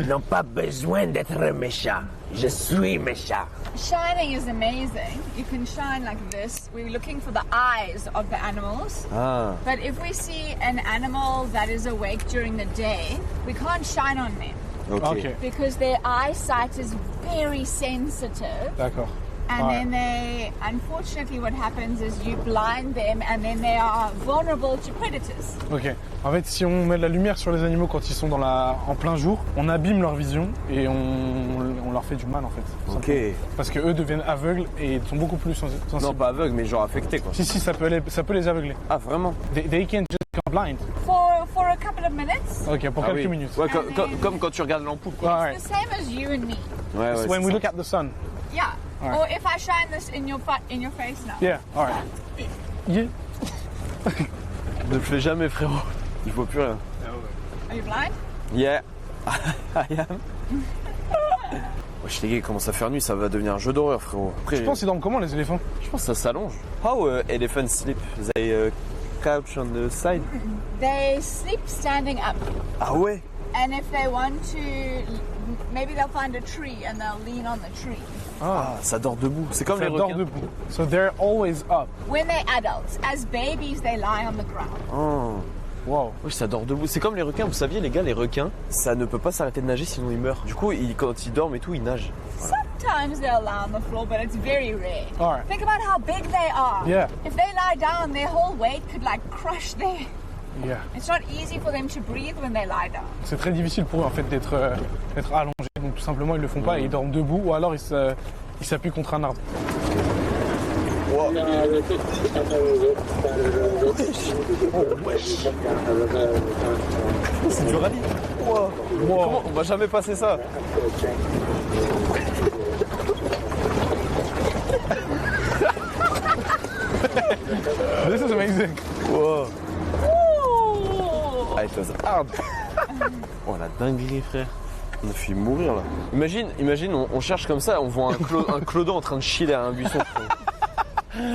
n'ont pas besoin d'être méchants. Je suis méchant. Shining is amazing. You can shine like this. We're looking for the eyes of the animals. Ah, But if we see an animal that is awake during the day, we can't shine on them ok. Ok, because their eyesight is very sensitive. d'accord. And Ouais. then unfortunately, what happens is you blind them and then they are vulnerable to predators. Ok. En fait, si on met de la lumière sur les animaux quand ils sont en plein jour, on abîme leur vision et on leur fait du mal en fait. Ok. Simplement. Parce que eux deviennent aveugles et sont beaucoup plus sensibles. Non, pas aveugle, mais genre affecté, quoi. Si, ça peut les aveugler. Ah, vraiment? They can't just become blind. For a couple of minutes. Ok, pour Ah quelques oui. minutes. Ouais, comme quand tu regardes l'ampoule, quoi. Ouais, ouais. It's the same as you and me. Ouais, ouais. When c'est we ça. look at the sun. Yeah. Alright. Or if I shine this in your face now. Yeah, alright. Yeah. Ne le fais jamais, frérot. Il faut plus rien. Are you blind? Yeah. I am. Wesh, les gars, il commence à faire nuit, ça va devenir un jeu d'horreur, frérot. Après, Je pense qu'ils dorment comment les éléphants? je pense que ça s'allonge. How elephants sleep? They couch on the side? They sleep standing up. Ah ouais? And if they want to, maybe they'll find a tree and they'll lean on the tree. Ah, ça dort debout. C'est comme Ça les dort requins. debout. So they're always up. When they're adults, as babies, they lie on the ground. Oh. Wow. Oui, ça dort debout. C'est comme les requins, vous saviez, les gars, les requins, ça ne peut pas s'arrêter de nager sinon ils meurent. Du coup, quand ils dorment et tout, ils nagent. Sometimes they'll lie on the floor, but it's very rare. Alright. Think about how big they are. Yeah. If they lie down, their whole weight could like crush their. Yeah. It's not easy for them to breathe when they lie down. C'est très difficile pour eux en fait d'être allongés. Donc tout simplement ils le font pas et ils dorment debout ou alors ils s'appuient contre un arbre. C'est du rallye. Wow. Comment on va jamais passer ça? This is amazing. Wow. Ah, it was hard. Oh la dinguerie, frère. On a fait mourir là. Imagine, on cherche comme ça, on voit un clodo en train de chier derrière un buisson.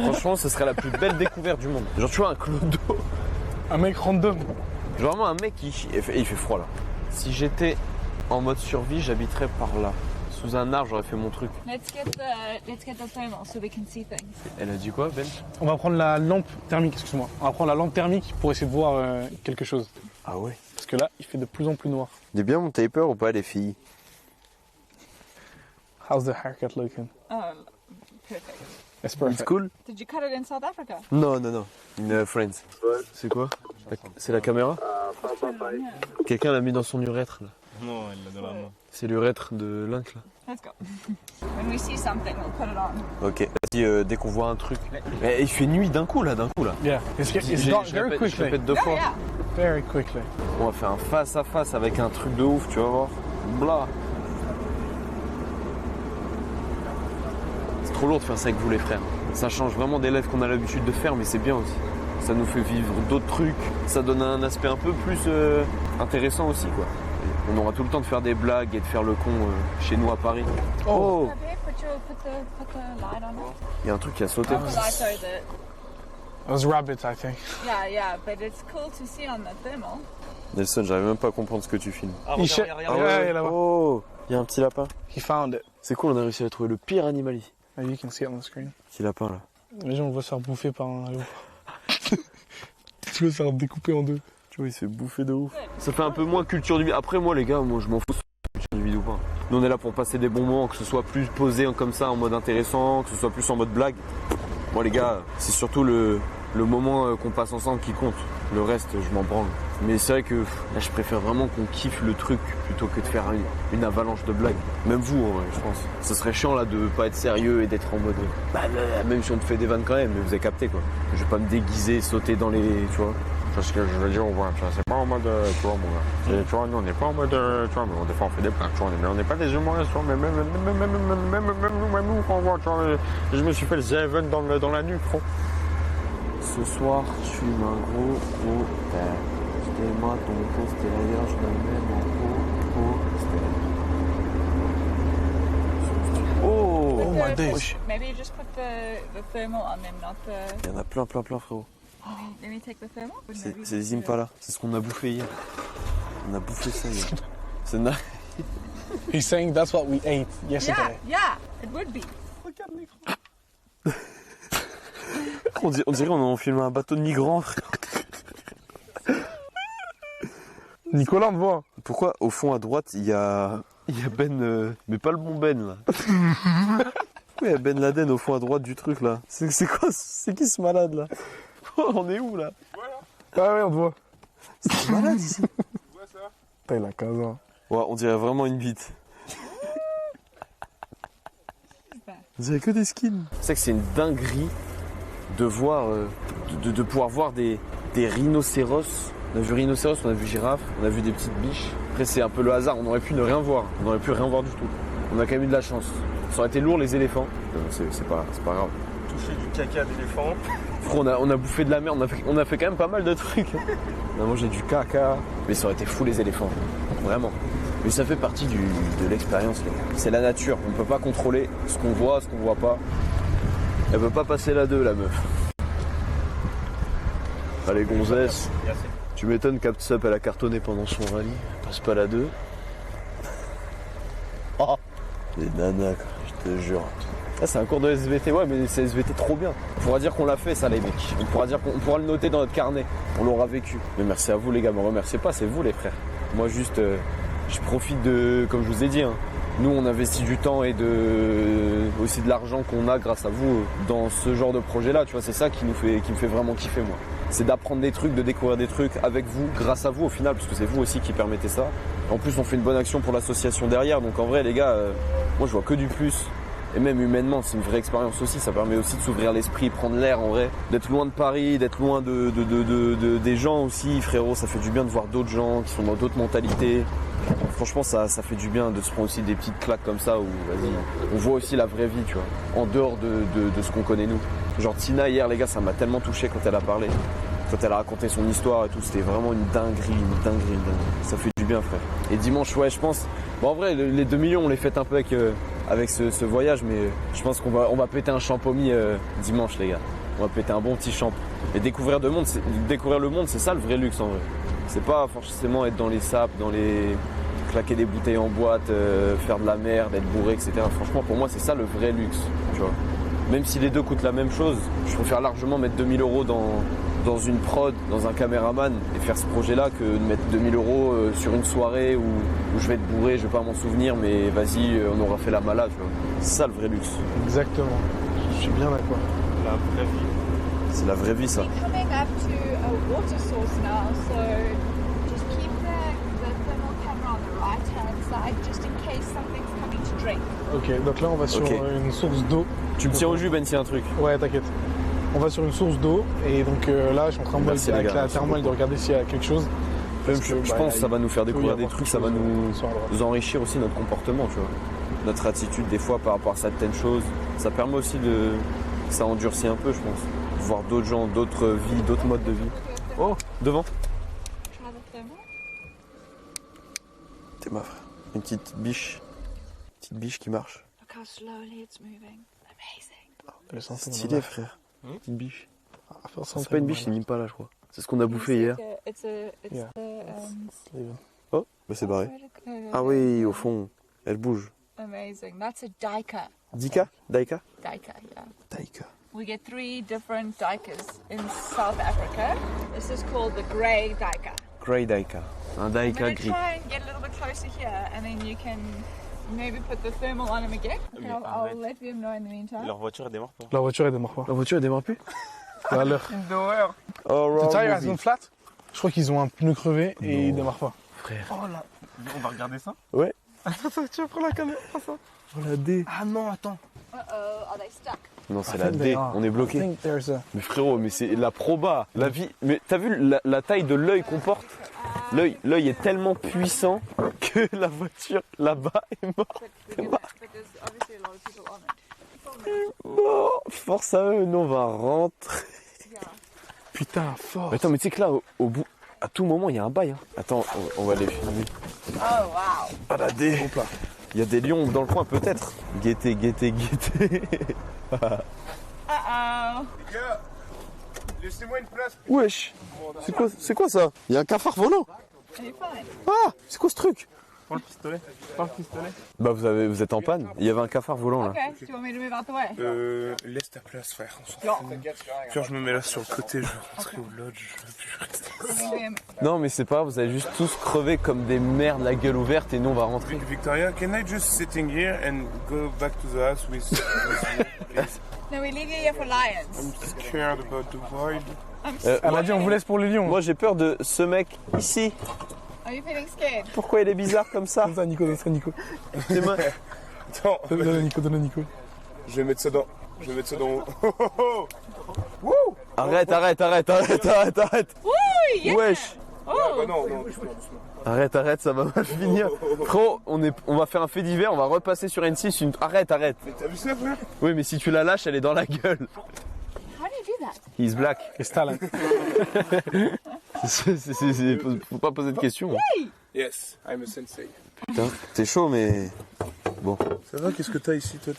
Franchement, ce serait la plus belle découverte du monde. Genre, tu vois, un clodo. Un mec random. Genre, vraiment un mec il fait froid là. Si j'étais en mode survie, j'habiterais par là. Sous un arbre, j'aurais fait mon truc. Let's get the thermal so we can see things. Elle a dit quoi, Ben? On va prendre la lampe thermique, excuse-moi. On va prendre la lampe thermique pour essayer de voir quelque chose. Ah ouais. Parce que là, il fait de plus en plus noir. Il est bien mon taper ou pas, les filles? How's the haircut looking? Oh, perfect. It's perfect. It's cool? Did you cut it in South Africa? Non. In France. C'est quoi? C'est la caméra? Quelqu'un l'a mis dans son urètre là. Non, elle l'a dans la main. C'est l'urètre de Link là. Let's go. When we see something, we'll put it on. Ok, vas-y, dès qu'on voit un truc. Mais il fait nuit d'un coup là. Yeah, it's dark Je very répète quickly. deux fois. Yeah. Very quickly. On va faire un face à face avec un truc de ouf, tu vas voir. Blah. C'est trop lourd de faire ça avec vous les frères. Ça change vraiment des lives qu'on a l'habitude de faire, mais c'est bien aussi. Ça nous fait vivre d'autres trucs. Ça donne un aspect un peu plus intéressant aussi quoi. On aura tout le temps de faire des blagues et de faire le con chez nous à Paris. Oh, Okay, put the light on it. il y a un truc qui a sauté. The light so that. Those rabbits, I think. Yeah, but it's cool to see on the thermal. Nelson, j'arrive même pas à comprendre ce que tu filmes. Ah, Il regarde, cherche- regarde, Ah regarde. ouais, il est là-bas. Oh, il y a un petit lapin. He found it. C'est cool, on a réussi à trouver le pire animal ici. Maybe you can see it on the screen. Petit lapin là. Imagine, on va se faire bouffer par un loup. Tu vas se faire découper en deux. Tu vois, il se fait bouffer de ouf. Ça fait un peu moins culture du vide. Après, moi, les gars, moi, je m'en fous de culture du vide ou pas. Nous, on est là pour passer des bons moments, que ce soit plus posé comme ça, en mode intéressant, que ce soit plus en mode blague. Moi, les gars, c'est surtout le moment qu'on passe ensemble qui compte. Le reste, je m'en branle. Mais c'est vrai que là, je préfère vraiment qu'on kiffe le truc plutôt que de faire une avalanche de blagues. Même vous, en vrai, je pense. Ça serait chiant là de pas être sérieux et d'être en mode même si on te fait des vannes quand même, mais vous avez capté quoi. Je vais pas me déguiser, sauter dans les. Tu vois. C'est ce que je veux dire au moins, tu vois, c'est pas en mode, tu vois, mon gars. Tu vois, nous, on n'est pas en mode, tu vois, mais des fois, on fait des blagues, tu vois, mais on n'est pas des humoristes, tu vois, mais même nous, quand on voit, tu vois, je me suis fait le Zeven dans la nuque, gros. Ce soir, je fume un gros père. C'était-moi ton postérieur, je le mets mon postérieur. Oh, Oh my days. Maybe you just put the thermal on them, not the. il y en a plein, frérot. Let me take the thermal. C'est les Impala, c'est ce qu'on a bouffé hier. On a bouffé ça hier. C'est na... He's saying that's what we ate yesterday. Yeah, it would be. on dirait on filme un bateau de migrants, frère. Nicolas, on te voit. Pourquoi au fond à droite il y a Ben, mais pas le bon Ben là. Pourquoi il y a Ben Laden au fond à droite du truc là? C'est quoi? C'est qui ce malade là? On est où là? Ah ouais, on te voit. C'est malade ici. Putain, il a 15 ans. Ouais, on dirait vraiment une bite. On dirait que des skins. C'est que c'est une dinguerie de voir, de pouvoir voir des rhinocéros. On a vu rhinocéros, on a vu girafe, on a vu des petites biches. Après c'est un peu le hasard, on aurait pu ne rien voir. On aurait pu rien voir du tout. On a quand même eu de la chance. Ça aurait été lourd les éléphants. C'est pas grave. Toucher du caca d'éléphant. Frère, on a bouffé de la merde, on a fait quand même pas mal de trucs. On a mangé du caca, mais ça aurait été fou les éléphants, vraiment. Mais ça fait partie de l'expérience, les gars. C'est la nature, on peut pas contrôler ce qu'on voit, ce qu'on voit pas. Elle veut pas passer la 2, la meuf. Allez, gonzesse. Tu m'étonnes qu'Aptsap elle a cartonné pendant son rallye. Elle passe pas la 2. Oh, les nanas, quoi, je te jure. Ah, c'est un cours de SVT, ouais, mais c'est SVT trop bien. On pourra dire qu'on l'a fait, ça, les mecs. On pourra le noter dans notre carnet. On l'aura vécu. Mais merci à vous, les gars. Me remerciez pas, c'est vous, les frères. Moi, juste, je profite de, comme je vous ai dit, hein, nous, on investit du temps et aussi de l'argent qu'on a grâce à vous dans ce genre de projet-là. Tu vois, c'est ça qui me fait vraiment kiffer, moi. C'est d'apprendre des trucs, de découvrir des trucs avec vous, grâce à vous au final, parce que c'est vous aussi qui permettez ça. En plus, on fait une bonne action pour l'association derrière. Donc, en vrai, les gars, moi, je vois que du plus. Et même humainement, c'est une vraie expérience aussi. Ça permet aussi de s'ouvrir l'esprit, prendre l'air en vrai. D'être loin de Paris, d'être loin des gens aussi, frérot. Ça fait du bien de voir d'autres gens qui sont dans d'autres mentalités. Franchement, ça fait du bien de se prendre aussi des petites claques comme ça où, vas-y, on voit aussi la vraie vie, tu vois. En dehors de ce qu'on connaît nous. Genre Tina, hier, les gars, ça m'a tellement touché quand elle a parlé. Quand elle a raconté son histoire et tout, c'était vraiment une dinguerie. Ça fait du bien, frère. Et dimanche, ouais, je pense... Bon, en vrai, les 2 millions, on les fête un peu avec ce voyage, mais je pense qu'on va péter un champomis dimanche, les gars. On va péter un bon petit champ. Et découvrir le monde, c'est ça le vrai luxe, en vrai. C'est pas forcément être dans les sapes, claquer des bouteilles en boîte, faire de la merde, être bourré, etc. Franchement, pour moi, c'est ça le vrai luxe, tu vois. Même si les deux coûtent la même chose, je préfère largement mettre 2000 € dans une prod, dans un caméraman et faire ce projet-là que de mettre 2000 € sur une soirée où je vais être bourré, je vais pas m'en souvenir, mais vas-y, on aura fait la mala, tu vois. C'est ça le vrai luxe. Exactement. Je suis bien d'accord. La vraie vie. C'est la vraie vie, ça. We're coming up to a water source now, so just keep the thermal camera on the right-hand side, just in case something's coming to drink. Ok, donc là on va sur une source d'eau. Tu me tiens au jus, Ben, s'il y a un truc. Ouais, t'inquiète. On va sur une source d'eau et donc là je suis en train avec la thermale de regarder s'il y a quelque chose. Je pense que ça va nous faire découvrir des trucs, ça va nous enrichir aussi notre comportement, tu vois. Notre attitude des fois par rapport à certaines choses. Ça permet aussi ça endurcit un peu, je pense. Voir d'autres gens, d'autres vies, d'autres modes de vie. Oh, devant. Try the thermal. T'es ma frère. Une petite biche qui marche. Look how slowly it's moving. Amazing. C'est Stylé, frère. Une biche. C'est C'est pas une biche, c'est une impala, je crois. C'est ce qu'on a bouffé hier. Oh, bah c'est barré. Ah oui, au fond, elle bouge. Amazing. That's a daika. Daika? Daika, yeah. Daika. We get 3 different daikas in South Africa. This is called the grey daika. Grey daika. Un I'm daika going to gris. try and get a little bit closer here, and then you can maybe put the thermal on him again. Okay, I'll let them know in the meantime. Leur voiture, elle démarre pas. La voiture elle démarre pas. La voiture elle démarre plus? Tout à l'heure. Film d'horreur. Horror The tire has movie. gone flat. Je crois qu'ils ont un pneu crevé et ils démarrent pas. Oh là. On va regarder ça. Ouais. Attends, tu vas prendre la caméra. Ça. Oh la D. Ah non, attends. Uh-oh, are they stuck? Non, c'est I la think D. they are. On est I bloqué. think there's a- Mais frérot, mais c'est la proba. La vie. Mais t'as vu la taille de l'œil qu'on porte? L'œil est tellement puissant que la voiture là-bas est morte. But there's obviously a lot of people on it. Oh, force à eux, nous on va rentrer. Putain, fort. Attends, mais tu sais que là, au bout, à tout moment, il y a un bail. Hein. Attends, on va les filmer. Oh, wow. Ah la D. Il y a des lions dans le coin peut-être. Guettez. Uh-oh. Les gars, laissez-moi une place. Wesh. C'est quoi ça? Il y a un cafard volant. Are you fine? Ah, c'est quoi ce truc? Prends le pistolet. Prends le pistolet. Bah vous êtes en panne. Il y avait un cafard volant là. Okay, do you want me to move out the way? Laisse ta place, frère. On s'en fout. Puis je me mets là sur le côté, je vais rentrer au lodge, je veux plus rester. Liam, Non mais c'est pas grave, vous allez juste tous crever comme des merdes la gueule ouverte et nous on va rentrer. Victoria, can I just sitting here and go back to the house with you, please? no, we leave you here for lions. I'm scared about the wild. Elle a dit on vous laisse pour les lions. Moi j'ai peur de ce mec ici. Are you feeling scared? Pourquoi il est bizarre comme ça? Donne ça à Nico, donne ça à Nico. C'est moi. Attends, Donne à Nico, donne à Nico. je vais mettre ça dans. Je vais mettre ça dans. Arrête. Ooh, yeah. Wesh. Ah bah non, doucement. Arrête, ça va mal finir. Frérot, on va faire un fait divers, on va repasser sur N6. Arrête. Mais t'as vu ça, frère? Oui, mais si tu la lâches, elle est dans la gueule. How do you do that? He's black. It's talent. Faut pas poser de questions. Yes, I'm a sensei. Putain, t'es chaud, mais. Bon. Ça va, qu'est-ce que t'as ici, toi?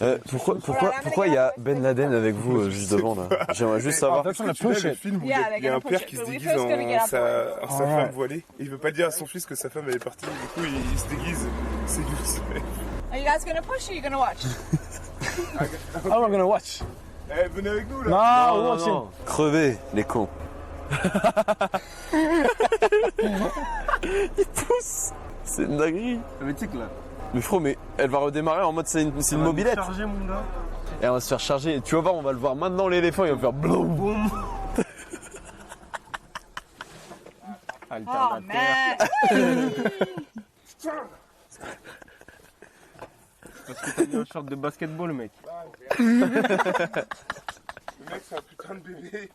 Pourquoi il y a Ben Laden avec vous juste devant là? J'aimerais juste savoir. Attention, la Tu vois, le pochette. film où Yeah, il y a un they're gonna père push qui it, se but we déguise first gotta get en up sa Alright. femme voilée. Il veut pas dire à son fils que sa femme elle est partie, du coup il se déguise. C'est du respect. Are you guys gonna push or are you gonna watch? Ah, we're gonna watch. Eh, venez avec nous là! Non, we're watching. Crevez, les cons. Il pousse. C'est une dinguerie. Mais tu sais que là. Mais frérot, mais elle va redémarrer en mode c'est une mobilette. Chargé, mon gars. Et on va se faire charger. Tu vas voir, on va le voir maintenant l'éléphant, il va faire bloum. Oh man! Parce que t'as mis un short de basketball, mec. Le mec c'est un putain de bébé.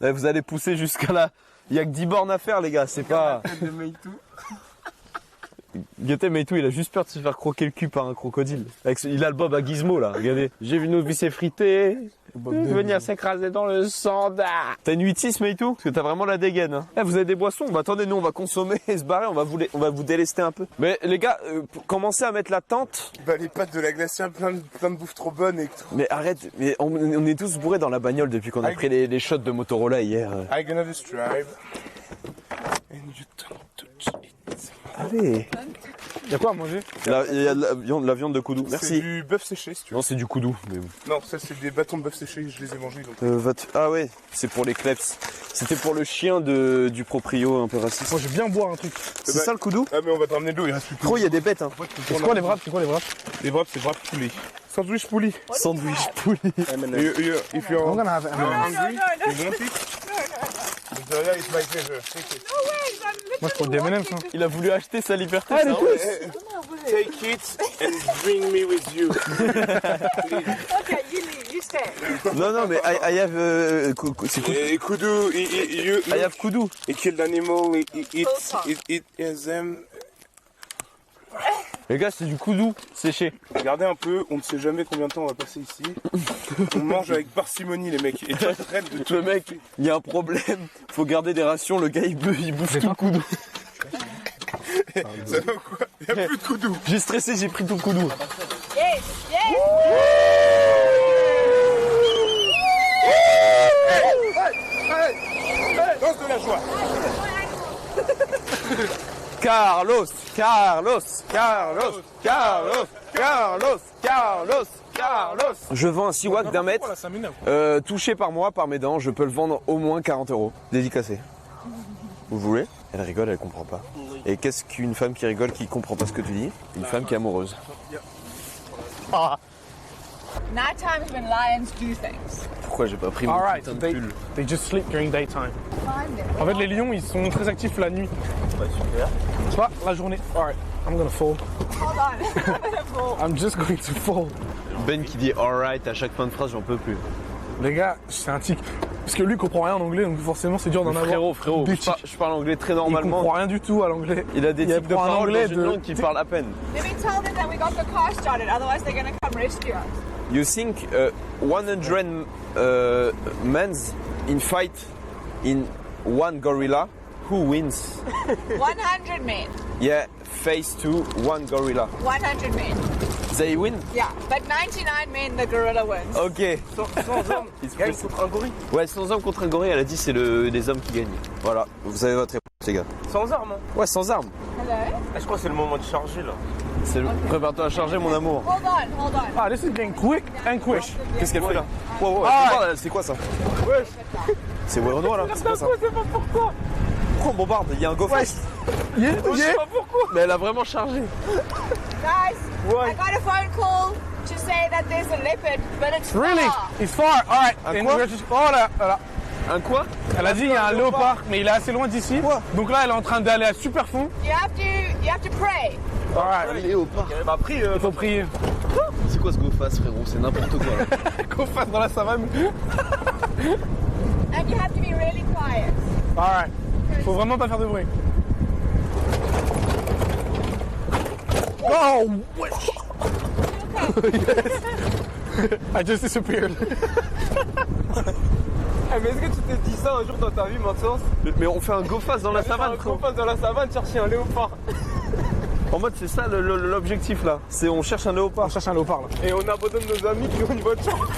Eh, vous allez pousser jusqu'à là. Il y a que 10 bornes à faire, les gars, c'est pas. De Meitu. Guettez Meitu, il a juste peur de se faire croquer le cul par un crocodile. Il a le bob à gizmo là, regardez. J'ai vu nos vis s'effriter, venir s'écraser dans le sanda. T'as une 8-6 Meitu? Parce que t'as vraiment la dégaine. Hein. Eh, vous avez des boissons? Bah attendez, nous on va consommer et se barrer, on va vous délester un peu. Mais les gars, commencez à mettre la tente. Bah les pâtes de la glacière, plein de bouffe trop bonne et tout. Mais arrête, mais on est tous bourrés dans la bagnole depuis qu'on a pris les shots de Motorola hier. I'm gonna just drive. And you don't touch it. Allez. Y'a quoi à manger? Là, il y a de la viande de koudou. C'est Merci. du bœuf séché si tu veux. Non, c'est du koudou. Mais... Non, ça c'est des bâtons de bœuf séché, je les ai mangés donc. Ah ouais, c'est pour les kleps. C'était pour le chien du proprio un peu raciste. Moi, je vais bien boire un truc. C'est ça le koudou? Ah mais on va te ramener de l'eau, il reste plus que Gros, il y a des bêtes. Hein. C'est quoi les wraps? C'est quoi les wraps? Les wraps, c'est wraps poulet. Sandwich poulet. Sandwich poulet. If you're I'm gonna have hungry, no. you want it? Victoria, it's my pleasure. Take it. Moi, je prends des M&M's. Hein. Il a voulu acheter sa liberté. Ah, les ça, tous. Take it and bring me with you. Okay, you leave, you stay. Non, mais I have... c'est koudou. Et Kudu, I have koudou. he killed animal, it them. Les gars, c'est du koudou séché. Regardez un peu, on ne sait jamais combien de temps on va passer ici. On mange avec parcimonie les mecs. Et tu traites de tout. Le mec, il y a un problème. Faut garder des rations. Le gars, il bouffe tout le koudou. Ça va ou quoi? Il n'y a plus de Kudu. J'ai stressé, j'ai pris tout le koudou. Yes, yes. Danse de la joie. Carlos. Je vends un siwak d'un mètre, Voilà, ça m'énerve. touché par mois par mes dents. Je peux le vendre au moins 40 €. Dédicacé. Vous voulez? Elle rigole, elle comprend pas. Et qu'est-ce qu'une femme qui rigole qui comprend pas ce que tu dis? Une femme qui est amoureuse. Nighttime is when lions do things. Pourquoi j'ai pas pris mon Alright, putain de they, pull? they just sleep during daytime. Find them. En fait, les lions, ils sont très actifs la nuit. Ouais, super. Soit la journée. Alright, I'm gonna fall. Hold on. I'm just going to fall. Ben qui dit alright à chaque fin de phrase, j'en peux plus. Les gars, c'est un tic. Parce que lui, il comprend rien en anglais, donc forcément, c'est dur d'en avoir. Frérot, des je parle anglais très Il normalement. comprend rien du tout à l'anglais. Il a des Il tics de apprend un parole anglais dans une langue qu'il parle à peine. Let me tell them that we got the car started, otherwise they're going to come rescue us. You think 100 men's in fight in one gorilla, who wins? 100 men. Yeah, face to one gorilla. 100 men. They win? Yeah, but 99 men, the gorilla wins. Ok. Sans hommes, gagne contre un gorille. Ouais, 100 hommes contre un gorille, elle a dit c'est les hommes qui gagnent. Voilà, vous avez votre réponse les gars. Sans armes. Hein. Ouais, sans armes. Hello? Ah, je crois que c'est le moment de charger là. C'est le... Prépare-toi à charger mon amour. Hold on. Ah, this is getting quick and quick. Qu'est-ce qu'elle fait là? Wow, Ah, c'est quoi ça? C'est ouais Renoir là? C'est quoi ça? Je sais pas pourquoi. Pourquoi on bombarde? Il y a un go fast. Yeah, Je sais pas pourquoi. Mais elle a vraiment chargé. Guys, I got a phone call to say that there's a leopard, but it's Really? far. It's far. Alright. Un And quoi? we're just- Oh là, voilà. Un quoi? Elle a dit il y a un léopard, mais il est assez loin d'ici. Donc là, elle est en train d'aller à super fond. You have to pray. Alright. Léopard. Elle m'a pris. Il faut prier. C'est quoi ce go fast frérot? C'est n'importe quoi là. Qu'on fasse dans la savane. And you have to be really quiet. Alright. Faut vraiment pas faire de bruit. Oh! I just disappeared. Mais est-ce que tu t'es dit ça un jour dans ta vie, Maxence? Mais on fait un go fast dans la savane On frérot. passe dans la savane chercher un léopard. En mode c'est ça l'objectif là. C'est on cherche un On léopard. cherche un léopard là. Et on abandonne nos amis qui ont une voiture.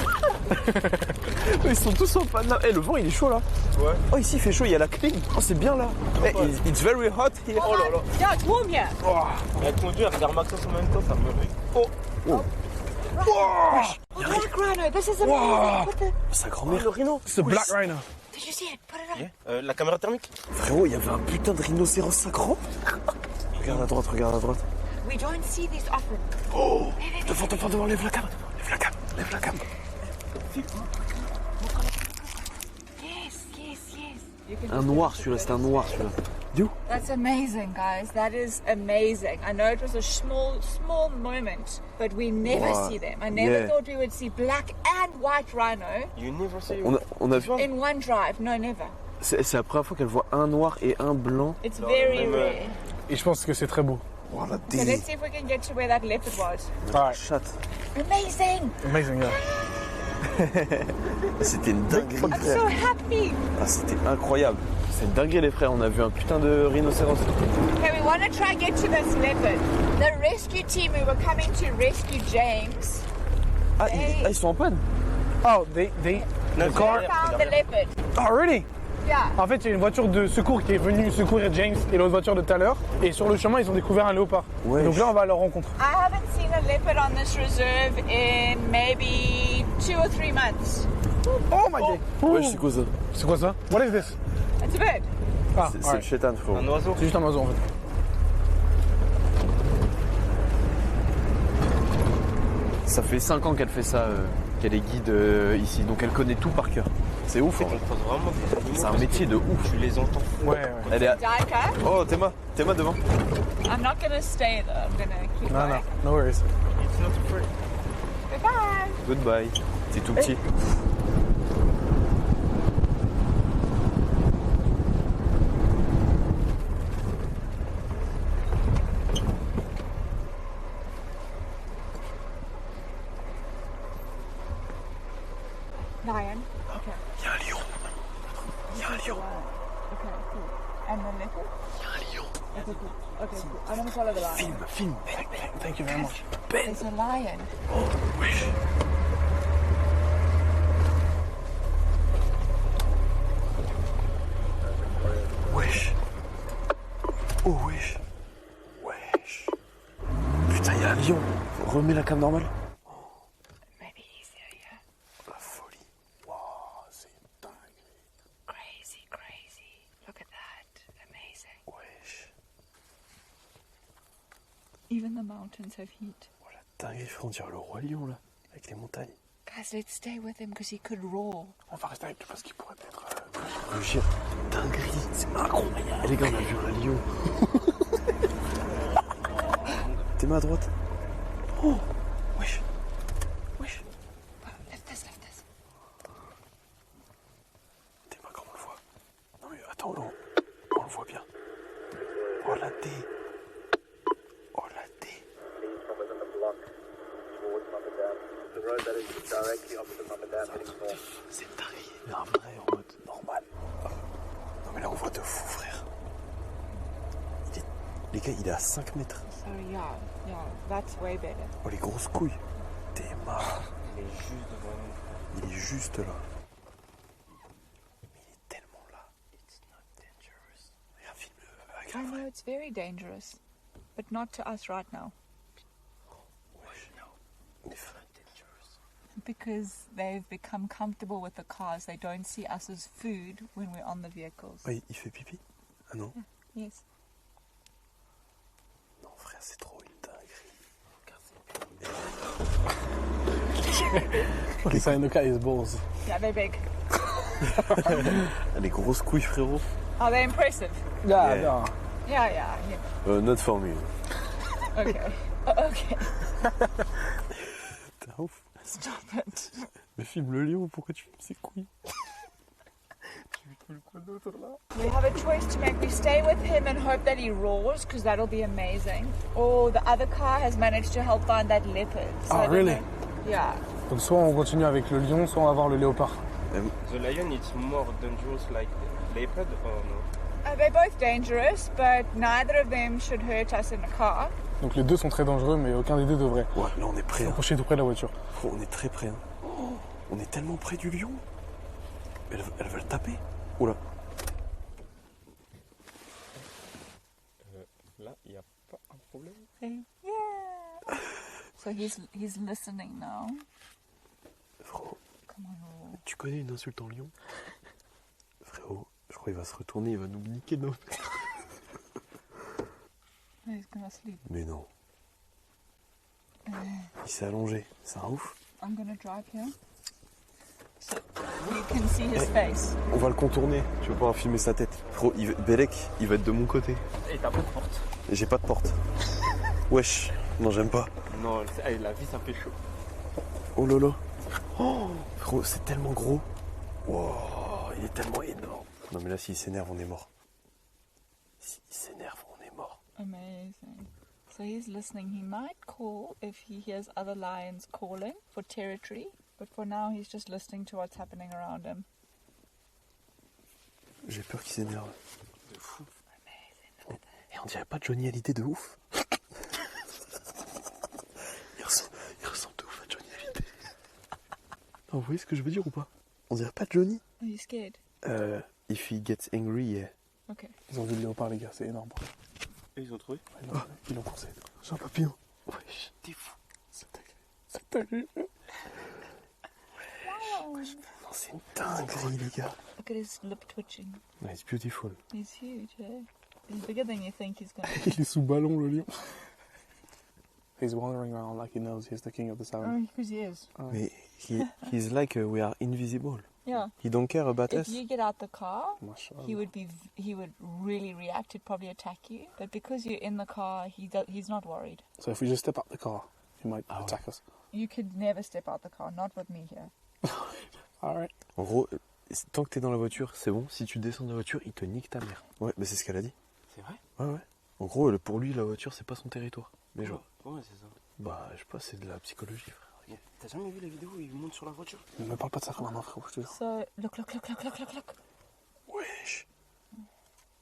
Ils sont tous en panne là. Eh le vent il est chaud là. Ouais. Oh ici il fait chaud, il y a la clim. Oh c'est bien là. Eh, it's very hot here. Oh là là. Yeah, it's warm here. Elle conduit, elle regarde Maxence en même temps, ça me fait. Oh. Oh, black rhino, this is amazing. Put the... Sa grand-mère. Le rhino. C'est Black Rhino. Did you see it? Put it up. La caméra thermique. Frérot, il y avait un putain de rhinocéros ça grand. Regarde à droite, regarde à droite. We don't see these often. Oh devant, lève la cam. Lève la cam. Yes. Un noir celui-là, c'était un noir celui-là. D'où? That's amazing, guys. That is amazing. I know it was a small moment, but we never Wow. see them. I never Yeah. thought we would see black and white rhino You never see. On a vu. in one drive. No, never. C'est la première fois qu'elle voit un noir et un blanc. It's very même, rare. Et je pense que c'est très beau. Oh la So let's see if we can get to where that leopard was. Alright. chatte. Amazing! Amazing, yeah. C'était une dinguerie I'm frère. so happy. Ah c'était incroyable. C'est une dinguerie les frères, on a vu un putain de rhinocéros. Okay, we want to try and get to this leopard. The rescue team who were coming to rescue James, Ah ils sont en panne. Oh, they Non, the car. found the leopard. Oh, really? Yeah. En fait, il y a une voiture de secours qui est venue secourir James et l'autre voiture de tout à l'heure. Et sur le chemin, ils ont découvert un léopard. Ouais. Donc là, on va à leur rencontre. I haven't seen a leopard on this reserve in maybe 2 or 3 months. Oh my god! Ouais c'est quoi ça? C'est quoi ça? What is this? It's a bird. Ah, C'est le alright. chétan frérot. Un oiseau. C'est juste un oiseau en fait. Ça fait 5 ans qu'elle fait ça, qu'elle est guide ici, donc elle connaît tout par cœur. C'est ouf. On Hein. croise vraiment des animaux. C'est un parce métier que de ouf. Tu les entends. Ouais. Elle est. Daika. Oh Théma devant. I'm not gonna stay there. I'm gonna keep Non, going. non, no worries. It's not afraid. Goodbye. Goodbye. C'est tout petit. Lion. Okay. Il y a un lion. Il y a un lion. Okay, cool. And the leopard? Il y a un lion. Okay, cool. Okay, cool. I'm gonna follow the lion. Film. Thank you very much. There's a lion. Wesh. Wesh. Oh wesh. Wesh. Putain, il y a un lion. Remets la cam normale. Maybe easier, yeah. La folie. Wow, c'est dingue. Crazy. Look at that. Amazing. Wesh. Even the mountains have heat. Oh la dinguerie, frère, on dirait le roi lion là. Avec les montagnes. Guys, let's stay with him because he could roar. On va rester avec lui parce qu'il pourrait être... Le chien, dinguerie, c'est incroyable. Les gars, on a vu un lion. Tes mains à droite. Oh, wesh. Wesh. Lift this, lift this. Tes mains, comment on le voit? Non mais attends, on le voit bien. Oh la thé. Oh la thé. C'est dingue. Mais en vrai, en mode normal. Non mais là on voit de fou, frère. Les gars, il est à 5 mètres. So yeah, that's way better. Oh les grosses couilles. T'es marre. Il est juste devant nous. Il est juste là. Mais il est tellement là. It's not dangerous. Regarde, filme-le avec I la know vraie. it's very dangerous, but not to us right now Wesh, non. Il est vraiment dangerous. because they've become comfortable with the cars. They don't see us as food when we're on the vehicles. Oh, il fait pipi? Ah non? Yes. Non frère, c'est trop une dinguerie. Okay, Inoka is balls. Yeah, they're big. Les grosses couilles, frérot. Are they impressive? Yeah, Yeah. Yeah, yeah. Not for me. Okay. Okay. T'es un ouf. Stop it. Mais filme le lion, pourquoi tu filmes ses couilles? We have a choice to make. We stay with him and hope that he roars, because that'll be amazing. Or the other car has managed to help find that leopard. So Ah, I don't really? know. Yeah. Donc soit on continue avec le lion, soit on va voir le léopard. The lion is more dangerous like leopard or no? They're both dangerous, but neither of them should hurt us in the car. Donc les deux sont très dangereux, mais aucun des deux devrait. Ouais, là on est prêt. Hein. Approchez tout près de la voiture. Oh, on est très près. Hein. Oh, on est tellement près du lion. Elle va le taper. Oula. Là, il n'y a pas un problème. Yeah. So he's listening now. Frérot, Come on, roar. tu connais une insulte en lion? Frérot, je crois qu'il va se retourner, il va nous niquer nos... He's gonna sleep. Mais non. Il s'est allongé. C'est un ouf. I'm gonna drive here. So you can see his face. On va le contourner. Tu vas pouvoir filmer sa tête. Frérot, Belek, il va être de mon côté. Et t'as pas de porte? Et j'ai pas de porte. Wesh. Non, j'aime pas. Non, la vie ça fait chaud. Oh lolo. Oh, frérot, c'est tellement gros. Wow, il est tellement énorme. Non mais là, s'il s'énerve, on est mort. S'il s'énerve, on est mort. Amazing. So he's listening. He might call if he hears other lions calling for territory, but for now he's just listening to what's happening around him. J'ai peur qu'il s'énerve. De fou. Et on dirait pas Johnny Hallyday de ouf. il ressemble de ouf à Johnny Hallyday. Non, vous voyez ce que je veux dire ou pas? On dirait pas Johnny. Are you scared? If he gets angry, yeah. Okay. Ils ont vu le léopard, les gars, c'est énorme. Et ils ont trouvé? Ils l'ont coursé. C'est un papillon. Wesh, t'es fou. C'est dingue. Non, c'est une dinguerie, les gars. Look at his lip twitching. No, it's beautiful. He's huge, eh? He's bigger than you think he's gonna be. Il est sous ballon, le lion. He's wandering around like he knows he's the king of the Oh, sound. because he is. Mais he's like we are invisible. Yeah. He don't care about If us. you get out the car, Mashallah. he would really react. He'd probably attack you. But because you're in the car, he's not worried. So if we just step out the car, he might attack us. You could never step out the car, not with me here. Alright. En gros, tant que t'es dans la voiture, c'est bon. Si tu descends de la voiture, il te nique ta mère. Ouais, mais c'est ce qu'elle a dit. C'est vrai? Ouais. En gros, pour lui, la voiture, c'est pas son territoire. Mais genre, Ouais, c'est ça. bah, je sais pas, c'est de la psychologie, frère. T'as jamais vu la vidéo où ils montent sur la voiture? Ne me parle pas de ça comme un enfant, frérot, je te jure. So look. Wesh.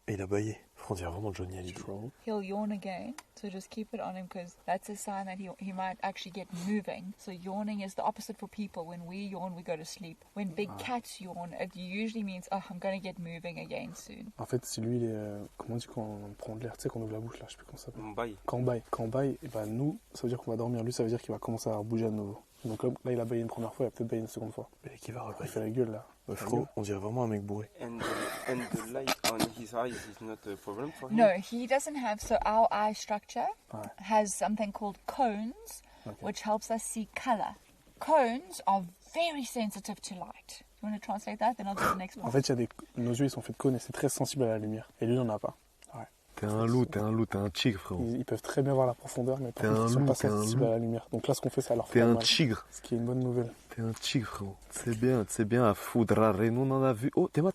Et il a baillé. On dirait vraiment Johnny Hallyday. He'll yawn again. So just keep it on him because that's a sign that he might actually get moving. So yawning is the opposite for people. When we yawn, we go to sleep. When big cats yawn, it usually means, oh, I'm going to get moving again soon. En fait, si lui, il est. Comment on dit quand on prend de l'air, tu sais, qu'on ouvre la bouche là, je sais plus comment ça s'appelle. On baille. Quand on baille, et ben nous, ça veut dire qu'on va dormir. Lui, ça veut dire qu'il va commencer à bouger à nouveau. Donc là, il a baillé une première fois, il va peut-être bailler une seconde fois. Mais qui va Il rebailler. fait la gueule là. Ouais, frérot, on dirait vraiment un mec bourré. And the light on his eyes is not a problem for him? No, he doesn't have. So our eye structure Ouais. has something called cones, Okay. which helps us see color. Cones are very sensitive to light. You want to translate that? Then I'll do the next En one. fait, nos yeux ils sont faits de cônes et c'est très sensible à la lumière. Et lui, il n'en a pas. Ouais. T'es un loup, t'es un tigre, frérot. Ils peuvent très bien voir la profondeur, mais par T'es contre, un ils sont loup, pas t'es un sensibles loup. à la lumière. Donc là, ce qu'on fait, ça leur T'es fait un mal. tigre. Ce qui est une bonne nouvelle. T'es un tigre, frérot. C'est bien à foutre. Nous, on en a vu. Oh, Théma.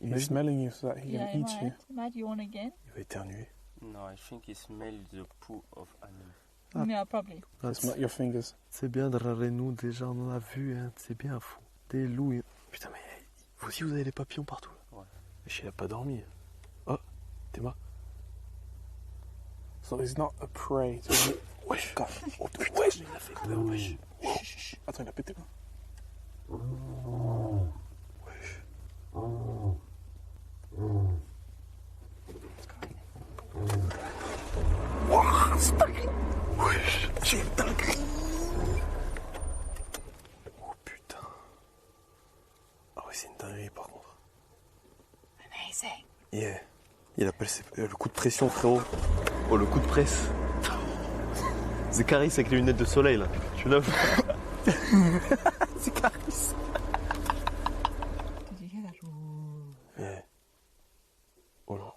He's smelling you so that he Yeah, can eat you. you might yawn again. Il va éternuer. No, I think he smells the poo of animal. Ah. Yeah, probably. Smell your fingers. C'est bien de nous, déjà, on en a vu. Hein. C'est bien, fou. Des loups. Putain, mais vous aussi, vous avez les papillons partout. Là. Ouais. Il a pas dormi. Oh, Théma. So he's not a prey. Wesh, God. Oh, putain, wesh. Il a fait peur, wesh. Chut. Attends, il a pété. Wesh. Wouah, c'est dingue. Wesh, j'ai une dinguerie. Oh putain. Ah ouais, c'est une dinguerie par contre. Amazing. Yeah. Il appelle le coup de pression, frérot. Oh, le coup de presse. Zécaris avec les lunettes de soleil là. Tu l'as vu? Zécaris. Did you hear that? Yeah. Oh là.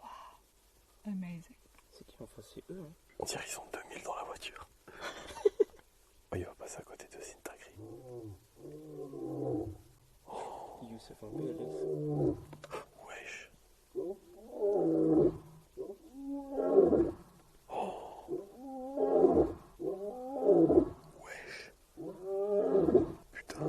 Amazing. C'est qui en face, c'est eux, hein. On dirait qu'ils sont 2000 dans la voiture. Oh, il va passer à côté de c'est une dinguerie. Youssef en PLS. Wesh. Wesh. Putain.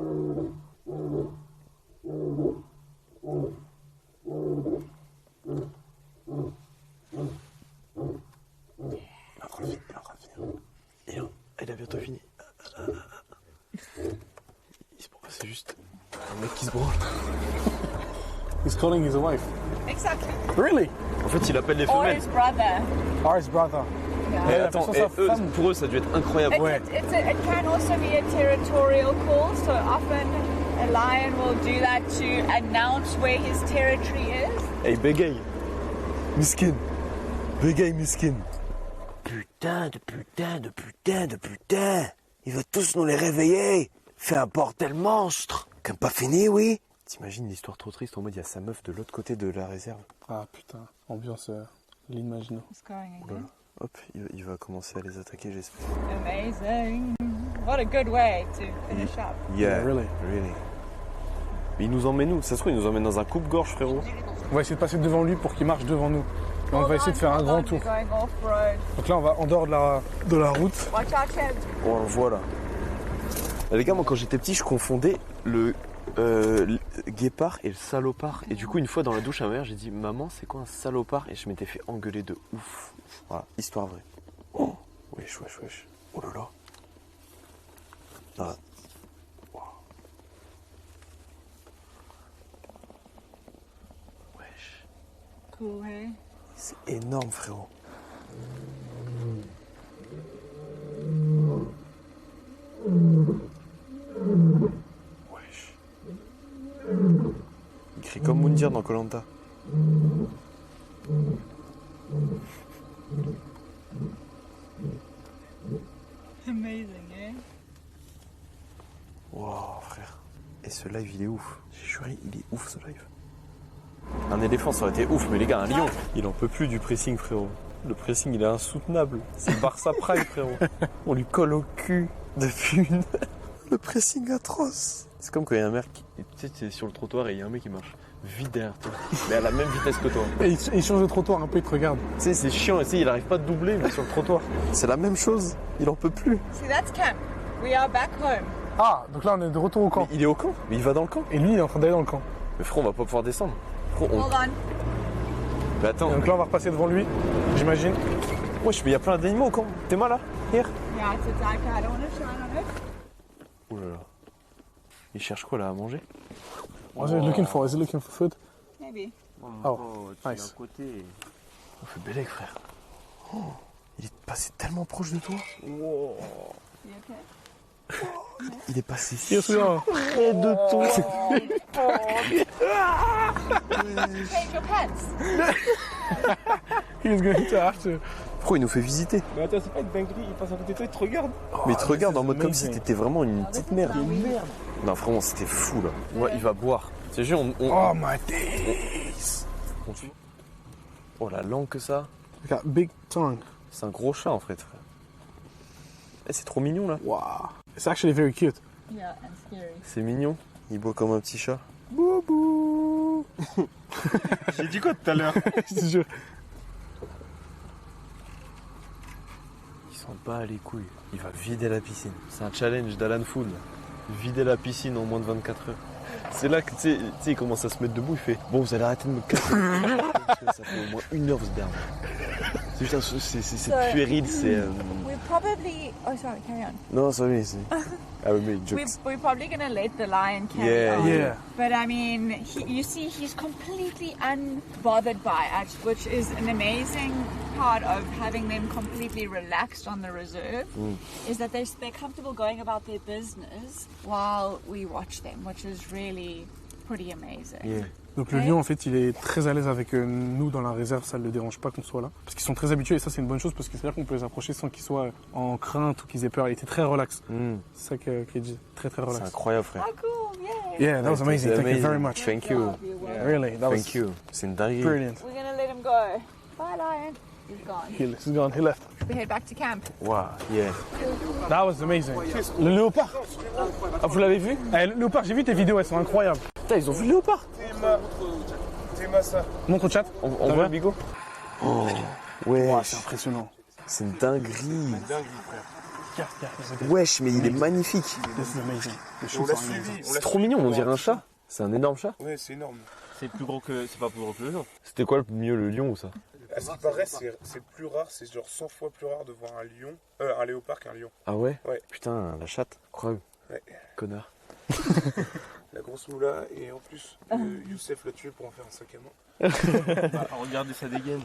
Il a bientôt fini. C'est juste un mec qui se branle. He's calling his wife. Exactly. Really? En fait, il appelle les Or femelles. his brother. Or his brother. Yeah. Et la attends, façon, sa femme. pour eux, ça a dû être incroyable. Ouais. It can also be a territorial call, so often a lion will do that to announce where his territory is. Hey, bégaye. Miskin. Bégaye, miskin. Putain. Il va tous nous les réveiller. Fait un bordel monstre. Comme pas fini, oui? T'imagines l'histoire trop triste en mode il y a sa meuf de l'autre côté de la réserve. Ah putain, ambiance Lynn Maginot. It's going again. Hop, il va commencer à les attaquer, j'espère. Amazing. What a good way to finish up. Yeah, Really? Mais il nous emmène où? Ça se trouve, il nous emmène dans un coupe-gorge, frérot. On va essayer de passer devant lui pour qu'il marche devant nous. Et on va essayer de faire un grand tour. We're going off-road. Donc là, on va en dehors de la route. Watch out, Chad. Oh, voilà. Les gars, moi quand j'étais petit, je confondais le guépard et le salopard. Et du coup, une fois dans la douche à ma mère, j'ai dit maman, c'est quoi un salopard? Et je m'étais fait engueuler de ouf. Voilà, histoire vraie. Oh, wesh. Oh là là. Ah. Wow. Wesh. Cool, hey? C'est énorme, frérot. Wesh. Il crie comme Moundir dans Koh-Lanta. Amazing, eh? Wow, frère. Et ce live, il est ouf. J'ai juré, il est ouf, ce live. Un éléphant, ça aurait été ouf, mais les gars, un lion, il en peut plus du pressing, frérot. Le pressing, il est insoutenable. C'est Barça Prime, frérot. On lui colle au cul depuis une... Le pressing atroce. C'est comme quand il y a un mec qui... Tu sais, t'es sur le trottoir et il y a un mec qui marche vite derrière toi. Mais à la même vitesse que toi. Et il change de trottoir un peu, il te regarde. Tu sais, c'est chiant. Tu sais, il arrive pas à te doubler, mais sur le trottoir. C'est la même chose. Il en peut plus. See, that's camp. We are back home. Ah, donc là, on est de retour au camp. Mais il est au camp. Mais il va dans le camp. Et lui, il est en train d'aller dans le camp. Mais frérot, on va pas pouvoir descendre. Frérot, Hold on. Mais attends. Et donc là, on va repasser devant lui, j'imagine. Wesh, mais il y a plein d'animaux au camp. T'es mal là? Here. Yeah, it's a dark. I don't want to shine on it. Ouh là là. Il cherche quoi là à manger? What is he looking for? Is he looking for food? Maybe. Oh, tu es nice. à côté. On fait bellec, frère. Oh, il est passé tellement proche de toi. You okay? Il est passé Yes, si we are. près de toi. Change your pants. He's going to have to. Pourquoi il nous fait visiter? Mais attends, c'est pas une dinguerie, il passe à côté de toi, il te regarde. Mais il te regarde en this is mode comme si amazing. t'étais vraiment une petite merde. Non, vraiment, c'était fou là. Ouais, il va boire. C'est sûr, Oh my days. Oh la langue que ça. I got big tongue. C'est un gros chat en fait, frère. Eh, c'est trop mignon là. Wow. It's actually very cute. Yeah, and scary. C'est mignon. Il boit comme un petit chat. Boubou. J'ai dit quoi tout à l'heure? Je te jure. Il s'en bat les couilles. Il va vider la piscine. C'est un challenge d'Alan Food. Vider la piscine en moins de 24 heures. C'est là que tu sais, il commence à se mettre debout. Il fait bon, vous allez arrêter de me casser. Ça fait au moins 1 heure ce dernier. C'est juste c'est puéril. C'est. We're probably. Oh, sorry, carry on. Non, sorry. I will make We're, jokes. we're probably going to let the lion carry Yeah, on. Yeah. But I mean, you see, he's completely unbothered by it, which is an amazing part of having them completely relaxed on the reserve, is that they're comfortable going about their business while we watch them, which is really pretty amazing. Yeah. Donc le lion en fait il est très à l'aise avec nous dans la réserve, ça ne le dérange pas qu'on soit là. Parce qu'ils sont très habitués et ça c'est une bonne chose parce que c'est-à-dire qu'on peut les approcher sans qu'ils soient en crainte ou qu'ils aient peur. Il était très relax. C'est ça qu'il dit, très C'est relax. incroyable, frère. Oh, cool, yeah. Yeah, that was amazing. Thank you very much. Thank you. Really, that was Thank you. C'est une dinguerie. brilliant. We're going to let him go. Bye, lion. He's gone. He left. We head back to camp. Wow, yeah. That was amazing. Le léopard. Ah, vous l'avez vu? Le léopard, j'ai vu tes vidéos, elles sont incroyables. Putain, ils ont vu le léopard. Théma ça. Montre au chat. On voit le bigot. Oh, ouais. Wow, c'est impressionnant. C'est une dinguerie. Dingue, frère. Wesh, mais il est magnifique. This is amazing. On l'a suivi. C'est trop mignon, on dirait un chat. C'est un énorme chat. Ouais, c'est énorme. C'est plus gros que. C'est pas plus gros que le lion. C'était quoi le mieux, le lion ou ça? À ce qui paraît, c'est plus rare, c'est genre 100 fois plus rare de voir un léopard qu'un lion. Ah ouais? Ouais. Putain, la chatte, incroyable. Ouais. Connard. La grosse moula, et en plus, Youssef l'a tué pour en faire un sac à main. Ah, regardez sa dégaine.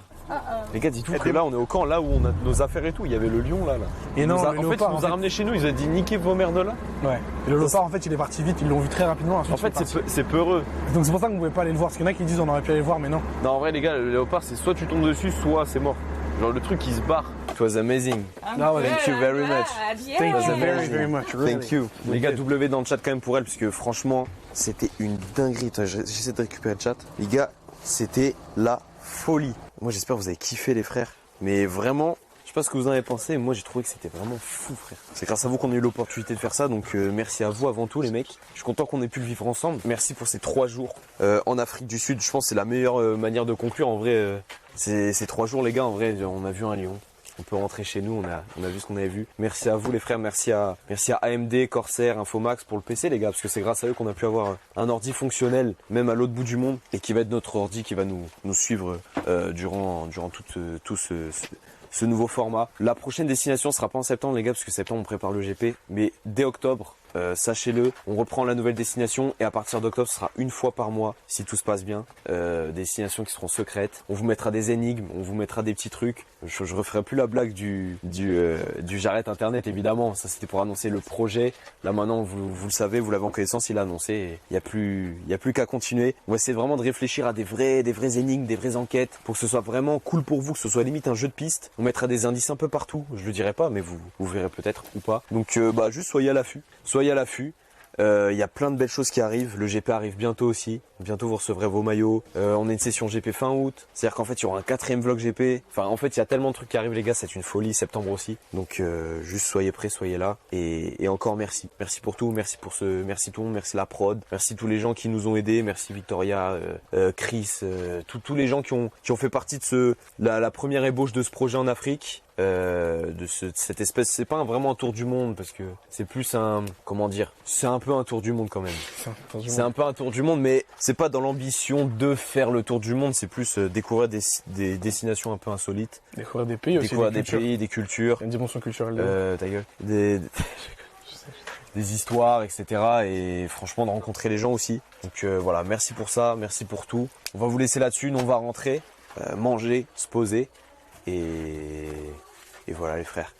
Les gars, dis-toi que là, on est au camp, là où on a nos affaires et tout. Il y avait le lion là. Et non, en le fait, il léopard, nous a ramenés chez nous. Ils ont dit niquez vos merdes là. Ouais. Et le léopard, en fait, il est parti vite. Ils l'ont vu très rapidement. Ensuite, En fait, il est parti. c'est peureux. Donc c'est pour ça qu'on ne pouvait pas aller le voir. Parce qu'il y en a qui disent on aurait pu aller le voir, mais non. Non, en vrai, les gars, le léopard, c'est soit tu tombes dessus, soit c'est mort. Genre le truc, il se barre. It was amazing. That was Thank you very much. Thank you Yeah. very, very much. Really. Thank you. Les gars, W dans le chat quand même pour elle, parce que franchement, c'était une dinguerie. Attends, j'essaie de récupérer le chat. Les gars, c'était la folie. Moi, j'espère que vous avez kiffé, les frères. Mais vraiment, je sais pas ce que vous en avez pensé, mais moi, j'ai trouvé que c'était vraiment fou, frère. C'est grâce à vous qu'on a eu l'opportunité de faire ça, donc merci à vous avant tout, les mecs. Je suis content qu'on ait pu le vivre ensemble. Merci pour ces 3 jours en Afrique du Sud. Je pense que c'est la meilleure manière de conclure. En vrai, ces 3 jours, les gars, en vrai, on a vu un lion. On peut rentrer chez nous, on a vu ce qu'on avait vu. Merci à vous les frères, merci à AMD, Corsair, Infomax pour le PC les gars, parce que c'est grâce à eux qu'on a pu avoir un ordi fonctionnel, même à l'autre bout du monde, et qui va être notre ordi qui va nous suivre durant tout ce nouveau format. La prochaine destination sera pas en septembre les gars, parce que septembre on prépare le GP, mais dès octobre, sachez-le, on reprend la nouvelle destination et à partir d'octobre ce sera une fois par mois si tout se passe bien, des destinations qui seront secrètes. On vous mettra des énigmes, on vous mettra des petits trucs. Je referai plus la blague du j'arrête internet évidemment, ça c'était pour annoncer le projet. Là maintenant vous le savez, vous l'avez en connaissance, il a annoncé et il y a plus qu'à continuer. On va essayer vraiment de réfléchir à des vraies énigmes, des vraies enquêtes pour que ce soit vraiment cool pour vous, que ce soit limite un jeu de piste. On mettra des indices un peu partout, je le dirai pas mais vous verrez peut-être ou pas. Donc juste soyez à l'affût. Il y a plein de belles choses qui arrivent. Le GP arrive bientôt aussi. Bientôt vous recevrez vos maillots. On a une session GP fin août. C'est-à-dire qu'en fait il y aura un 4e vlog GP. Enfin en fait il y a tellement de trucs qui arrivent les gars, c'est une folie. Septembre aussi. Donc juste soyez prêts, soyez là. Et encore merci. Merci pour tout. Merci tout le monde. Merci la prod. Merci tous les gens qui nous ont aidés. Merci Victoria, Chris, tous les gens qui ont fait partie de la première ébauche de ce projet en Afrique. Cette espèce, c'est pas vraiment un tour du monde parce que c'est plus c'est un peu un tour du monde quand même. C'est un peu un tour du monde, mais c'est pas dans l'ambition de faire le tour du monde, c'est plus découvrir des destinations un peu insolites. Découvrir des pays aussi. Découvrir des pays, des cultures. Une dimension culturelle. Ta gueule. Des histoires, etc. Et franchement de rencontrer les gens aussi. Donc voilà, merci pour ça, merci pour tout. On va vous laisser là-dessus, nous on va rentrer, manger, se poser et voilà les frères.